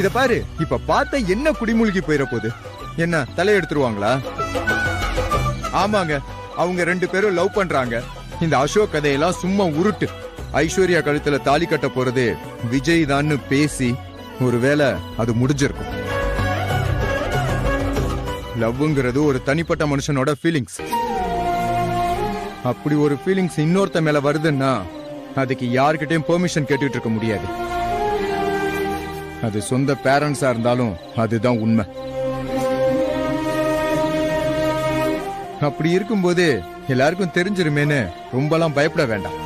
இத பாரு, இப்ப பார்த்த என்ன குடிமூழ்கி போயிட போகுது? என்ன தலையெடுத்துருவாங்களா? ஆமாங்க, அவங்க ரெண்டு பேரும் லவ் பண்றாங்க. இந்த அசோக் கதையெல்லாம் சும்மா உருட்டு. ஐஸ்வர்யா கழுத்துல தாலி கட்ட போறது விஜய் தான்னு பேசி ஒருவேளை அது முடிஞ்சிருக்கும். லவ்ங்கிறது ஒரு தனிப்பட்ட மனுஷனோட ஃபீலிங்ஸ். அப்படி ஒரு ஃபீலிங்ஸ் இன்னொருத்த மேல வருதுன்னா அதுக்கு யார்கிட்டயும் பெர்மிஷன் கேட்டுட்டு இருக்க முடியாது. அது சொந்த பேரண்ட்ஸா இருந்தாலும் அதுதான் உண்மை. அப்படி இருக்கும்போது எல்லாருக்கும் தெரிஞ்சிருமேன்னு ரொம்பலாம் பயப்பட வேண்டாம்.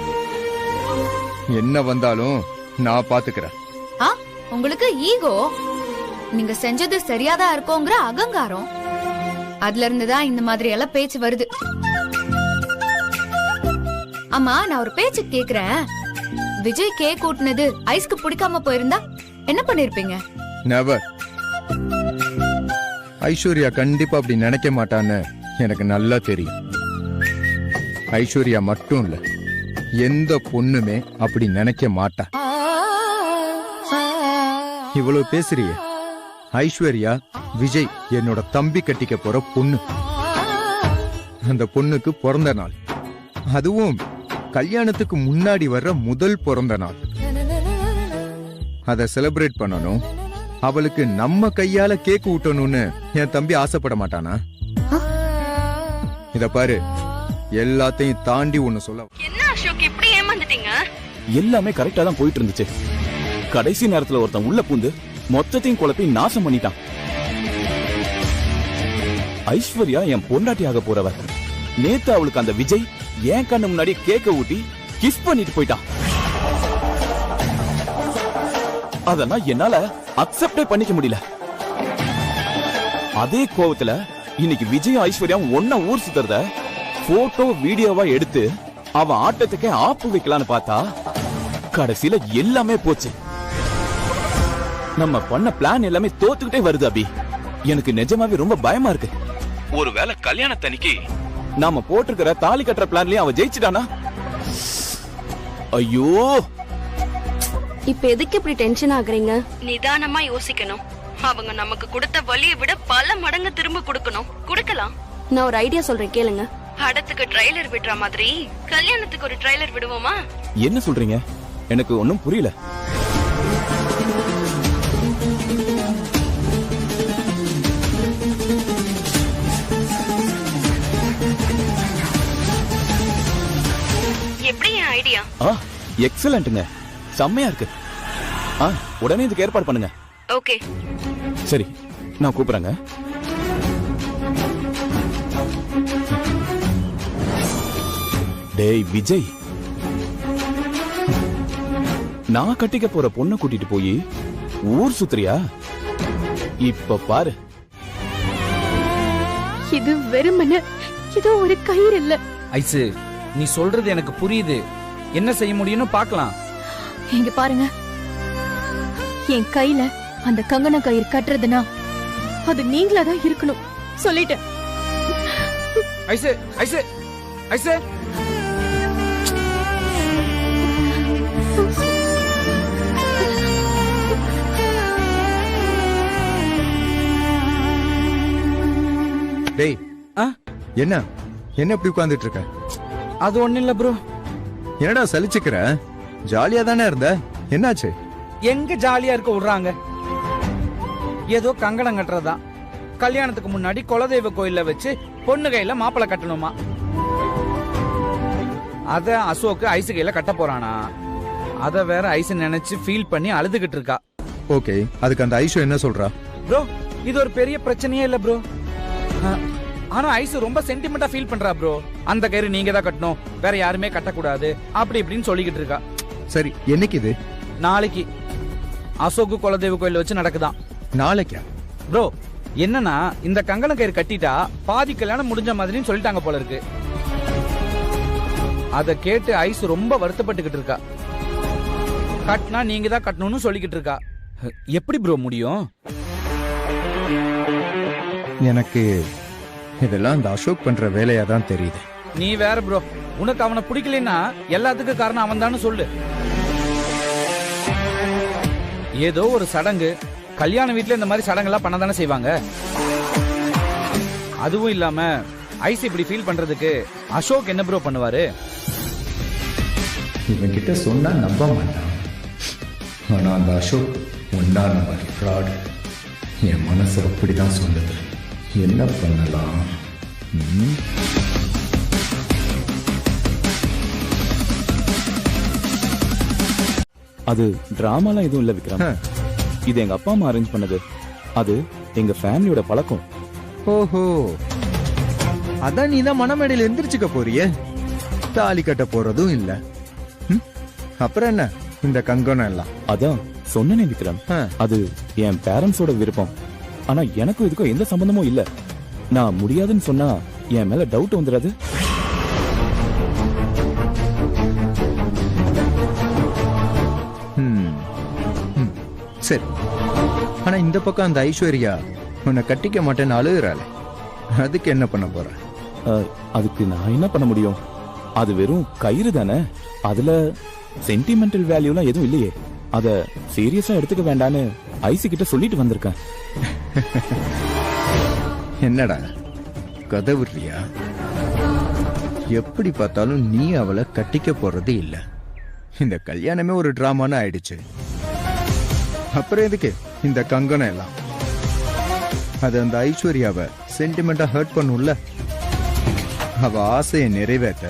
என்ன வந்தாலும் நான் பாத்துக்கிறேன். உங்களுக்கு ஈகோ, நீங்க செஞ்சது சரியாதான் இருக்கோங்கிற அகங்காரம். அதுல இருந்துதான் இந்த மாதிரி எல்லாம் பேச்சு வருது. ஆமா, நான் ஒரு பேச்சு கேக்குறேன். விஜய் கேக் ஊட்டுனது ஐஸ்க்கு பிடிக்காம போயிருந்தா என்ன பண்ணிருப்பீங்க? நெவர். ஐஸ்வர்யா கண்டிப்பா அப்படி நினைக்க மாட்டான்னு எனக்கு நல்லா தெரியும். ஐஸ்வர்யா மட்டும் இல்ல, எந்த பொண்ணுமே அப்படி நினைக்க மாட்டா. இவ்வளவு பேசுறிய. ஐஸ்வர்யா விஜய் என்னோட தம்பி கட்டிக்க போற பொண்ணு. அந்த பொண்ணுக்கு பிறந்த நாள், அதுவும் கல்யாணத்துக்கு முன்னாடி வர்ற முதல் பிறந்த நாள். அதை செலிப்ரேட் பண்ணணும், அவளுக்கு நம்ம கையால கேக் ஊட்டணும்னு என் தம்பி ஆசைப்பட மாட்டானா? இத பாரு, எல்லாத்தையும் தாண்டி ஒண்ணு சொல்ல. என்ன அசோக் இப்படி ஏமாந்துட்டீங்க? எல்லாமே கரெக்டா தான் போயிட்டு இருந்துச்சு. கடைசி நேரத்துல ஒருத்தன் உள்ள பூந்து மொத்தத்தையும் குழப்பி நாசம் பண்ணிட்டான். ஐஸ்வர்யா என் பொண்டாட்டியாக போறவ. நேத்து அவளுக்கு அந்த விஜய் என் கண்ணு முன்னாடி கேக்க ஊட்டி கிஸ் பண்ணிட்டு போயிட்டான். அதெல்லாம் என்னால அக்செப்டே பண்ணிக்க முடியல. அதே கோவத்துல இன்னைக்கு விஜய் ஐஸ்வர்யா ஒன்ன ஊர் சுத்துறத போட்டோ வீடியோவா எடுத்து அவன் ஆட்டத்துக்கே ஆப்பு வைக்கலான்னு பார்த்தா கடைசியில எல்லாமே போச்சு. நம்ம பண்ண பிளான் எல்லாமே தோத்துக்கிட்டே வருது அபி. எனக்கு நிஜமாவே ரொம்ப பயமா இருக்கு. ஒருவேளை கல்யாணத்தன்னைக்கு நாம போட்டிருக்கிற தாலி கட்டுற பிளான்லயும் அவ ஜெயிச்சிட்டானா? ஐயோ, இப்ப எதுக்கு இப்படி டென்ஷன் ஆகுறீங்க? நிதானமா யோசிக்கணும். அவங்க நமக்கு கொடுத்த வலியை விட பல மடங்கு திரும்ப கொடுக்கணும். கொடுக்கலாம். நான் ஒரு ஐடியா சொல்றேன், கேளுங்க. படத்துக்கு ட்ரைலர் விடுற மாதிரி கல்யாணத்துக்கு ஒரு ட்ரைலர் விடுவோமா? என்ன சொல்றீங்க? எனக்கு ஒன்னும் புரியல. எப்படி என் ஐடியா? எக்ஸலன்ட்ங்க, செம்மையா இருக்கு. உடனே இதுக்கு ஏற்பாடு பண்ணுங்க. ஓகே, சரி, நான் கூப்பிடுறேங்க. டேய் விஜய், நான் கட்டிக்க போற பொண்ணை கூட்டிட்டு போய் ஊர் சுத்துறியா? இப்ப பாரு. இது வெறுமனே இது ஒரு கயிறு இல்ல. ஐசு, நீ சொல்றது எனக்கு புரியுது. என்ன செய்ய முடியும்னு பார்க்கலாம். இங்க பாருங்க, என் கையில அந்த கங்கண கயிறு கட்டுறதுனா அது நீங்களா தான் இருக்கணும். சொல்லிட்டேன். ஐசு, ஐசு, ஐசு. டேய், என்ன என்ன இப்படி உட்கார்ந்துட்டு இருக்க? அது ஒண்ணு இல்ல ப்ரோ. என்னடா சலிச்சுக்கிற? ஜாலியா தானே இருந்த, என்னாச்சு? எங்க ஜாலியா இருக்க விடுறாங்க? ஏதோ கங்கணம் கட்டுறதா, கல்யாணத்துக்கு முன்னாடி குலதெய்வ கோயில்ல வச்சு பொண்ணு கையில மாப்பிள்ளை கட்டணுமா? அத அசோக் ஐசு கையில கட்ட போறானா? அத வேற ஐசு நினைச்சு ஃபீல் பண்ணி அழுதுகிட்டு இருக்கா. ஓகே, அதுக்கு அந்த ஐஷு என்ன சொல்றா? ப்ரோ, இது ஒரு பெரிய பிரச்சனையே இல்ல ப்ரோ. ஆனா ஐசு ரொம்ப சென்டிமெண்டா ஃபீல் பண்றா ப்ரோ. அந்த கயிறு நீங்க தான் கட்டணும், வேற யாருமே கட்டக்கூடாது, அப்படி இப்படின்னு சொல்லிக்கிட்டு இருக்கா. சரி, என்னைக்கு இது? நாளைக்கு அசோக்கு குலதெய்வ கோயில வச்சு நடக்குதான். நாளைக்கா? ப்ரோ, என்னன்னா இந்த கங்கண கயிறு கட்டிட்டா பாதி கல்யாணம் முடிஞ்ச மாதிரின்னு சொல்லிட்டாங்க போல இருக்கு. அத கேட்டு ஐசு ரொம்ப வருத்தப்பட்டுக்கிட்டு இருக்கா. கட்டினா நீங்க தான் கட்டணும்னு சொல்லிக்கிட்டு இருக்கா. எப்படி ப்ரோ முடியும்? எனக்கு இதெல்லாம் இந்த அசோக் பண்ற வேலையா தான் தெரியுது. நீ வேற ப்ரோ, உனக்கு அவனை பிடிக்கலன்னா எல்லாத்துக்கும் காரணம் அவன் தானு சொல்லு. ஏதோ ஒரு சடங்கு, கல்யாண வீட்டுல இந்த மாதிரி சடங்கெல்லாம் பண்ண தானே செய்வாங்க. அதுவும் இல்லாம ஐஸ் இப்படி ஃபீல் பண்றதுக்கு அசோக் என்ன ப்ரோ பண்ணுவாரு? இவன் கிட்ட சொன்னா நம்ப மாட்டான். ஆனா அந்த அசோக் ஒன்னா நம்பர் ஃப்ராட். என் மனசு அப்படிதான் சொல்லுது. என்ன பண்ணலாம்? அது டிராமாலாம் எதுவும் இல்ல விக்ரம். இது எங்க அப்பா அம்மா அரேஞ்ச் பண்ணது. அது எங்க ஃபேமிலியோட பழக்கம். ஓஹோ, அதான் நீ தான் மணமேடையில எந்திரிச்சுக்க போறியே. தாலி கட்ட போறதும் இல்ல. அப்புறம் என்ன இந்த கங்கணம் எல்லாம்? அதான் சொன்னனே விக்ரம், அது என் பேரண்ட்ஸோட விருப்பம். ஆனா எனக்கும் இதுக்கும் எந்த சம்பந்தமும் இல்ல. நான் முடியாதுன்னு சொன்னா என் மேல டவுட் வந்துடாது? சரி, ஆனா இந்த பக்கம் அந்த ஐஸ்வர்யா உன்னை கட்டிக்க மாட்டேன்னு அழுகுறாள். அதுக்கு என்ன பண்ண போற? அதுக்கு நான் என்ன பண்ண முடியும்? அது வெறும் கயிறு தானே, அதுல சென்டிமெண்டல் வேல்யூலாம் எதுவும் இல்லையே. அத சீரியஸா எடுத்துக்க வேண்டான்னு ஐசி கிட்ட சொல்லிட்டு வந்திருக்கேன். என்னடா கதை விடுறியா? எப்படி பார்த்தாலும் நீ அவளை கட்டிக்க போறது இல்ல. இந்த கல்யாணமே ஒரு டிராமான்னு ஆயிடுச்சு. அப்புறம் எதுக்கு இந்த கங்கணம் எல்லாம்? அது அந்த ஐஸ்வர்யாவை சென்டிமெண்டா ஹர்ட் பண்ணும்ல. அவ ஆசையை நிறைவேற்ற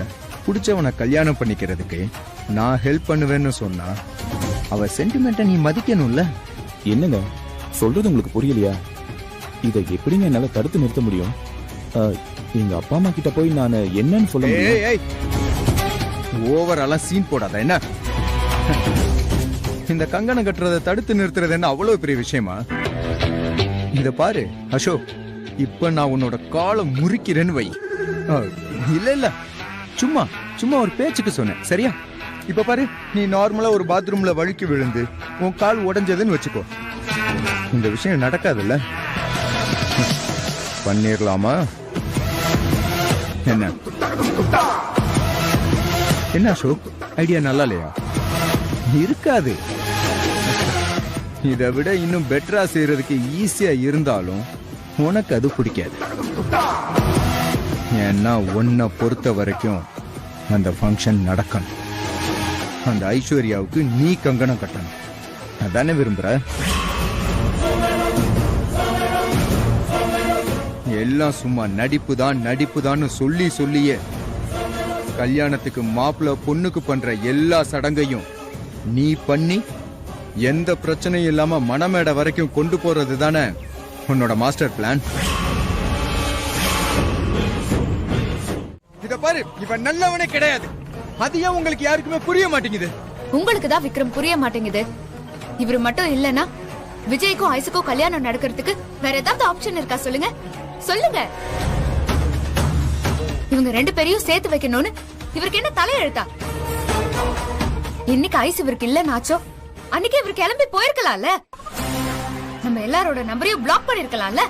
பிடிச்சவனை கல்யாணம் பண்ணிக்கிறதுக்கு நான் ஹெல்ப் பண்ணுவேன்னு சொன்னா அவ சென்டிமெண்ட்டை நீ மதிக்கணும்ல. என்னங்க சொல்றது உங்களுக்கு புரியலையா? இதை எப்படிங்க என்னால தடுத்து நிறுத்த முடியும்? எங்க அப்பா அம்மா கிட்ட போய் நான் என்னன்னு சொல்ல முடியும்? ஓவராலா சீன் போடாத. என்ன இந்த கங்கணம் கட்டுறதை தடுத்து நிறுத்துறது என்ன அவ்வளவு பெரிய விஷயமா? இத பாரு அசோக், இப்ப நான் உன்னோட காலை முறிக்கிறேன்னு வை. இல்ல இல்ல, சும்மா சும்மா ஒரு பேச்சுக்கு சொன்னேன், சரியா? இப்ப பாரு, நீ நார்மலா ஒரு பாத்ரூம்ல வழுக்கி விழுந்து உன் கால் உடைஞ்சதுன்னு வச்சுக்கோ. இந்த விஷயம் நடக்காதுல்ல. பண்ணிரலாமா? என்ன என்ன அசோக், ஐடியா நல்லா இல்லையா? இருக்காது. இதை விட இன்னும் பெட்டரா செய்யறதுக்கு ஈஸியா இருந்தாலும் உனக்கு அது பிடிக்காது. ஏன்னா உன்னை பொறுத்த வரைக்கும் அந்த ஃபங்க்ஷன் நடக்கணும். அந்த ஐஸ்வர்யாவுக்கு நீ கங்கணம் கட்டணும். அதானே விரும்புற? எல்லாம் சும்மா நடிப்புதான்னு சொல்லி சொல்லியே கல்யாணத்துக்கு மாப்பிள்ள பொண்ணுக்கு பண்ற எல்லா சடங்கையும் நீ பண்ணி எந்த பிரச்சனையும் இல்லாம மணமேடை வரைக்கும் கொண்டு போறது தானே உன்னோட மாஸ்டர் பிளான். இத பாரு, இவன் நல்லவனே கிடையாது. அது ஏன் உங்களுக்கு யாருக்குமே புரிய மாட்டேங்குது? உங்களுக்கு தான் விக்ரம் புரிய மாட்டேங்குது. இவரு மட்டும் இல்லனா விஜய்க்கும் ஐசுக்கும் கல்யாணம் நடக்கிறதுக்கு வேற ஏதாவது ஆப்ஷன் இருக்கா? சொல்லுங்க சொல்லுங்க. இவங்க ரெண்டு பேரையும் சேர்த்து வைக்கணும்னு இவருக்கு என்ன தலையெழுத்தா? இன்னைக்கு ஐஸ் இவருக்கு இல்லனாச்சோ அன்னைக்கு இவர் கிளம்பி போயிருக்கலாம்ல. நம்ம எல்லாரோட நம்பரையும் பிளாக் பண்ணிருக்கலாம்ல.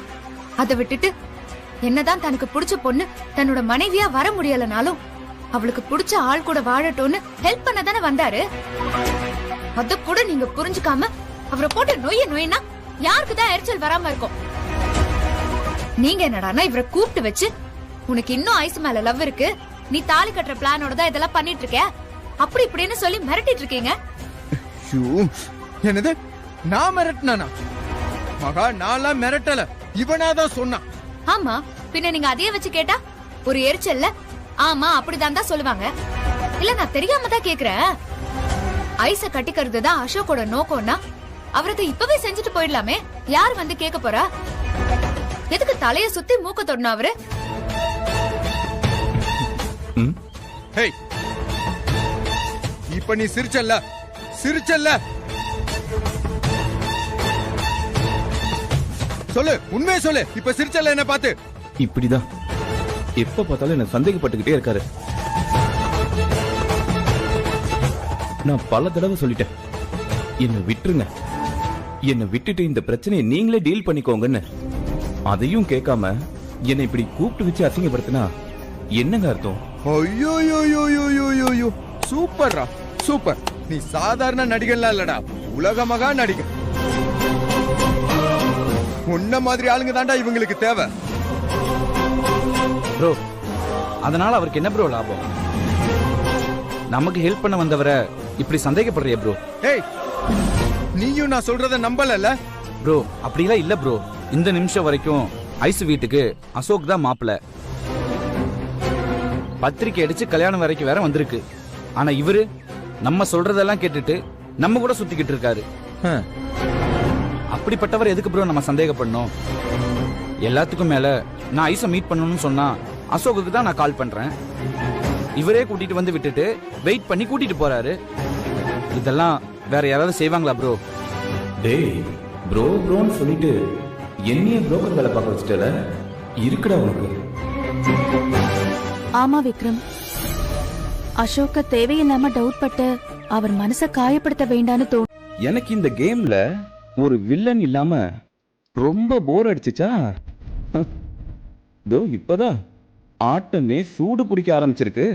அதை விட்டுட்டு என்னதான் தனக்கு பிடிச்ச பொண்ணு தன்னோட மனைவியா வர முடியலனாலும் அவளுக்கு பிடிச்ச ஆள் கூட வாழட்டும்னு ஹெல்ப் பண்ண தானே வந்தாரு. அத கூட நீங்க புரிஞ்சுக்காம அவரை போட்டு நொய்னா யாருக்குதான் எரிச்சல் வராம இருக்கும்? நீங்க என்னடானா இவரை கூப்பிட்டு வச்சு உனக்கு இன்னும் ஐஸ் மேல லவ் இருக்கு, நீ தாலி கட்டுற பிளானோட தான் இதெல்லாம் பண்ணிட்டு இருக்க, அப்படி இப்படின்னு சொல்லி மிரட்டிட்டு இருக்கீங்க. என்னது? நான் மிரட்டினானா? மகா, நான்லாம் மிரட்டல, இவனாதான் சொன்னான். ஆமா, பின்ன நீங்க அதையே வச்சு கேட்டா ஒரு எரிச்சல்ல ஆமா அப்படிதான் தான் சொல்லுவாங்க. இல்ல நான் தெரியாம தான் கேக்குறேன். ஐஸ கட்டிக்கிறது தான் அசோக்கோட நோக்கம்னா அவருக்கு இப்பவே செஞ்சுட்டு போயிடலாமே. யாரு வந்து கேட்க போறா? எதுக்கு தலைய சுத்தி மூக்க தொடணும் அவரு? இப்ப நீ சிரிச்சல்ல சொல்லு, உண்மையை சொல்லு. இப்ப சிரிச்சல்ல என்ன பார்த்து? இப்படிதான் எப்ப பார்த்தாலும் என்ன சந்தேகப்பட்டுக்கிட்டே இருக்காரு. நான் பல தடவை சொல்லிட்டேன், என்ன விட்டுருங்க, என்ன விட்டுட்டு இந்த பிரச்சனையை நீங்களே டீல் பண்ணிக்கோங்கன்னு. அதையும் கேட்காம என்னை இப்படி கூப்பிட்டு வச்சு அசிங்கப்படுத்தினா என்னங்க அர்த்தம்? ஐயோ, சூப்பர்ரா, சூப்பர். நீ சாதாரண நடிகன்லாம் இல்லடா, உலக மகா நடிகன். உன்ன மாதிரி ஆளுங்க தாண்டா இவங்களுக்கு தேவை. ப்ரோ, அதனால அவருக்கு என்ன ப்ரோ லாபம்? நமக்கு ஹெல்ப் பண்ண வந்தவரை இப்படி சந்தேகப்படுறிய ப்ரோ? ஏய், நீயும் நான் சொல்றத நம்பலல ப்ரோ? அப்படிலாம் இல்ல ப்ரோ. இந்த நிமிஷம் வரைக்கும் ஐஸ் வீட்டுக்கு அசோக் தான் மாப்பிள்ள. பத்திரிக்கை அடிச்சு கல்யாணம் வரைக்கும் வேற வந்திருக்கு. ஆனா இவரு நம்ம சொல்றதெல்லாம் கேட்டுட்டு நம்ம கூட சுத்திக்கிட்டு இருக்காரு. அப்படிப்பட்டவர் எதுக்கு ப்ரோ நம்ம சந்தேகப்படணும்? எல்லாத்துக்கும் மேல நான் ஐஸை மீட் பண்ணணும்னு சொன்னா அசோக்குக்கு தான் நான் கால் பண்றேன். இவரே கூட்டிட்டு வந்து விட்டுட்டு வெயிட் பண்ணி கூட்டிட்டு போறாரு. இதெல்லாம் வேற யாராவது செய்வாங்களா ப்ரோ? டேய், ப்ரோன்னு சொல்லிட்டு என்னைய புரோக்கர் வேலை பார்க்க வச்சுட்டல. இருக்குடா உனக்கு. ஆமா விக்ரம், அசோக்க தேவையில்லாம டவுட் பட்டு அவர் மனச காயப்படுத்த வேண்டான்னு தோணும். எனக்கு இந்த கேம்ல ஒரு வில்லன் இல்லாம ரொம்ப போர் அடிச்சுச்சா. தோ இப்பதான் ஆட்டமே சூடு பிடிக்க ஆரம்பிச்சிருக்கு.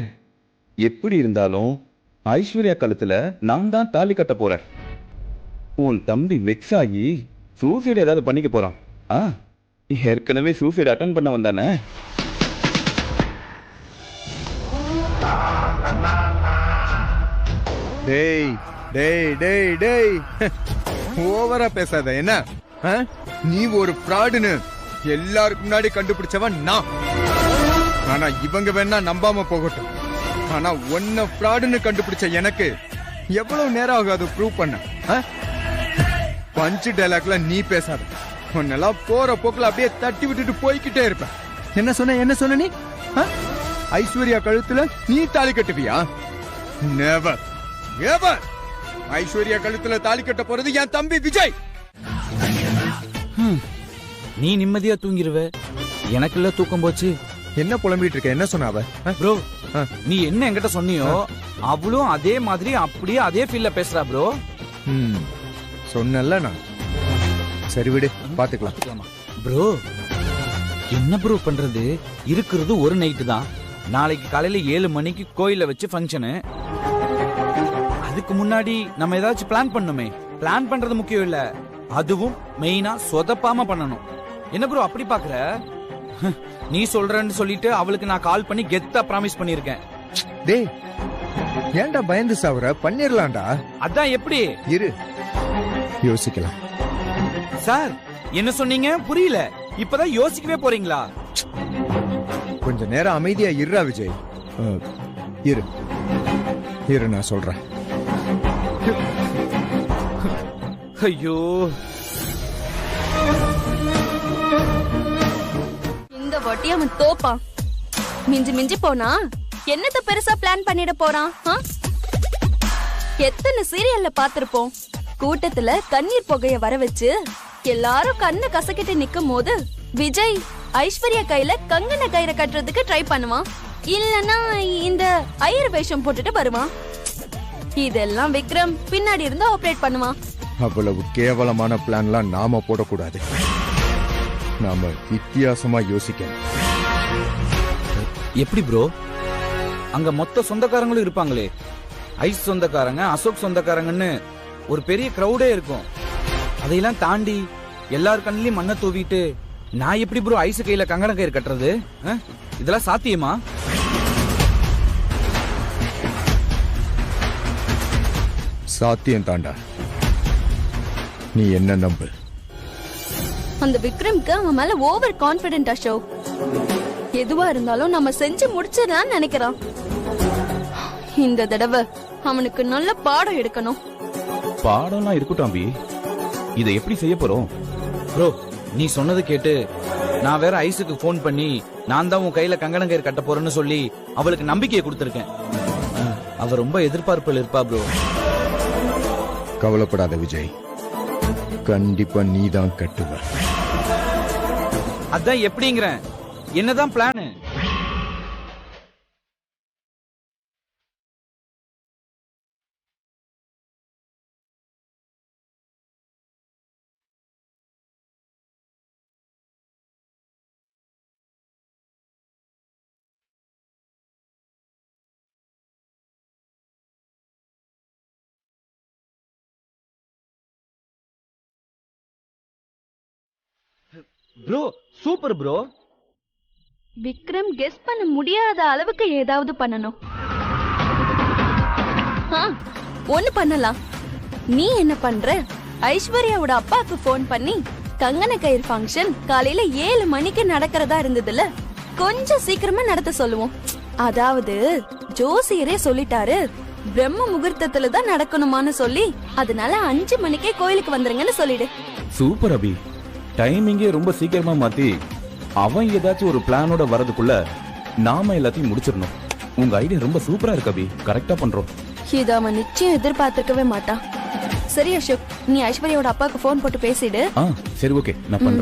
எப்படி இருந்தாலும் ஐஸ்வர்யா கழுத்துல நான் தான் தாலி கட்ட போறேன். உன் தம்பி வெக்ஸ் ஆகி சூசைட் ஏதாவது பண்ணிக்க போறான். ஏற்கனவே சூசைட் அட்டன் பண்ண வந்தானே. டேய் டேய் டேய் டேய் ஓவரா பேசாத. என்ன நீ ஒரு ஃப்ராடுன்னு எல்லாருக்கும் முன்னாடி கண்டுபிடிச்சவன் நான். ஆனா இவங்க வேணா நம்பாம போகட்டும். ஆனா ஒன்ன ஃப்ராடுன்னு கண்டுபிடிச்ச எனக்கு எவ்வளவு நேரம் ஆகும் அதை ப்ரூவ் பண்ண? பஞ்ச் டைலாக்ல நீ பேசாத. உன்னெல்லாம் போற போக்குல அப்படியே தட்டி விட்டுட்டு போய்கிட்டே இருப்ப. என்ன சொன்ன நீ? ஐஸ்வர்யா கழுத்துல நீ தாலி கட்டுவியா? Never ever. ஐஸ்வர்யா கழுத்துல தாலி கட்ட போறது என் தம்பி விஜய். நீ நிம்மதியா தூங்கிருவ, எனக்குள்ள தூக்கம் போச்சு. என்ன புலம்பிட்டு இருக்க? என்ன சொன்ன அவ? ப்ரோ, நீ என்ன என்கிட்ட சொன்னியோ அவளும் அதே மாதிரி அப்படியே அதே ஃபீல்ல பேசுறா ப்ரோ. சொன்னல நான். சரி விடு, பாத்துக்கலாம். ப்ரோ என்ன ப்ரோ பண்றது? இருக்கிறது ஒரு நைட்டு தான். நாளைக்கு காலையில 7 மணிக்கு கோயில வச்சு ஃபங்க்ஷனு. அதுக்கு முன்னாடி நம்ம ஏதாச்சும் பிளான் பண்ணுமே. பிளான் பண்றது முக்கியம் இல்ல, அதுவும் மெயினா சொதப்பாம பண்ணணும். என்ன ப்ரோ அப்படி பாக்குற? நீ சொல்றன்னு சொல்லிட்டு அவளுக்கு நான் கால் பண்ணி கெத்தா ப்ராமிஸ் பண்ணிருக்கேன். டேய் ஏன்டா பயந்து சாவற? பண்ணிரலாம்டா. அதான் எப்படி? இரு யோசிக்கலாம். சார் என்ன சொன்னீங்க? புரியல. இப்பதான் யோசிக்கவே போறீங்களா? கொஞ்ச நேரம் அமைதியா இருடா விஜய். இரு நான் சொல்றேன். ஐயோ, இந்த வாட்டி அவன் தோப்பான். மிஞ்சி மிஞ்சி போனா என்னத்த பெருசா பிளான் பண்ணிட போறான்? எத்தனை சீரியல்ல பாத்திருப்போம். கூட்டத்துல கண்ணீர் புகைய வர வச்சு எல்லாரும் கண்ணை கசக்கிட்டு நிக்கும் போது விஜய் ஐஸ்வர்யா கையில கங்கண கயிறை கட்டுறதுக்கு ட்ரை பண்ணுவான். இல்லன்னா இந்த ஐயர் வேஷம் போட்டுட்டு வருவான். இதெல்லாம் விக்ரம் பின்னாடி இருந்து ஆபரேட் பண்ணுவான். அவ்வளவு கேவலமான பிளான்லாம் நாம போடக்கூடாது. நாம வித்தியாசமா யோசிக்கணும். எப்படி ப்ரோ? அங்க மொத்த சொந்தக்காரங்களும் இருப்பாங்களே. ஐஸ் சொந்தக்காரங்க, அசோக் சொந்தக்காரங்கன்னு ஒரு பெரிய கிரௌடே இருக்கும். அதையெல்லாம் தாண்டி எல்லார் கண்ணிலையும் மண்ணை தூவிட்டு நான் எப்படி ப்ரோ ஐஸ் கையில கங்கண கயிறு கட்டுறது? இதெல்லாம் சாத்தியமா? சாத்தியம் தாண்டா. நீ என்ன நம்பு. அந்த விக்ரம்க்கு அவன் மேல ஓவர் கான்பிடென்ட் அசோக். எதுவா இருந்தாலும் நம்ம செஞ்சு முடிச்சிடலாம்னு நினைக்கிறான். இந்த தடவை அவனுக்கு நல்ல பாடம் எடுக்கணும். பாடம்லாம் இருக்கட்டும் அம்பி, இதை எப்படி செய்ய போறோம்? ப்ரோ நீ சொன்னது கேட்டு நான் வேற ஐஸுக்கு போன் பண்ணி நான் தான் உன் கையில கங்கண கயிறு கட்ட போறேன்னு சொல்லி அவளுக்கு நம்பிக்கையை கொடுத்திருக்கேன். அவ ரொம்ப எதிர்பார்ப்பில் இருப்பா ப்ரோ. கவலைப்படாத விஜய், கண்டிப்பா நீதான் கட்டுவ. அதான் எப்படிங்கிற? என்னதான் plan? Bro super bro. Vikram guess பண்ண முடியாத அளவுக்கு ஏதாவது பண்ணணும். ஒண்ணு பண்ணலாம். நீ என்ன பண்ற? ஐஸ்வர்யாவோட அப்பாக்கு போன் பண்ணி கங்கண கயிறு ஃபங்க்ஷன் காலையில 7 மணிக்கு நடக்கிறதா இருந்ததுல கொஞ்சம் சீக்கிரமா நடத்த சொல்லுவோம். அதாவது ஜோசியரே சொல்லிட்டாரு பிரம்ம முகூர்த்தத்துல தான் நடக்கணுமான்னு சொல்லி, அதனால 5 மணிக்கே கோயிலுக்கு வந்துருங்கன்னு சொல்லிடு. சூப்பர் அபி. டைமிங்கே ரொம்ப சீக்கிரமா மாத்தி அவன் ஏதாச்சும் ஒரு பிளானோட வரதுக்குள்ள நாம எல்லாத்தையும் முடிச்சிடணும். உங்க ஐடியா ரொம்ப சூப்பரா இருக்கு அபி. கரெக்டா பண்றோம். இத அவன் நிச்சயம் எதிர்பார்த்திருக்கவே மாட்டான். சரி அசோக், நீ ஐஸ்வர்யாவோட அப்பாவுக்கு போன் போட்டு பேசிடு. சரி ஓகே, நான் பண்றேன்.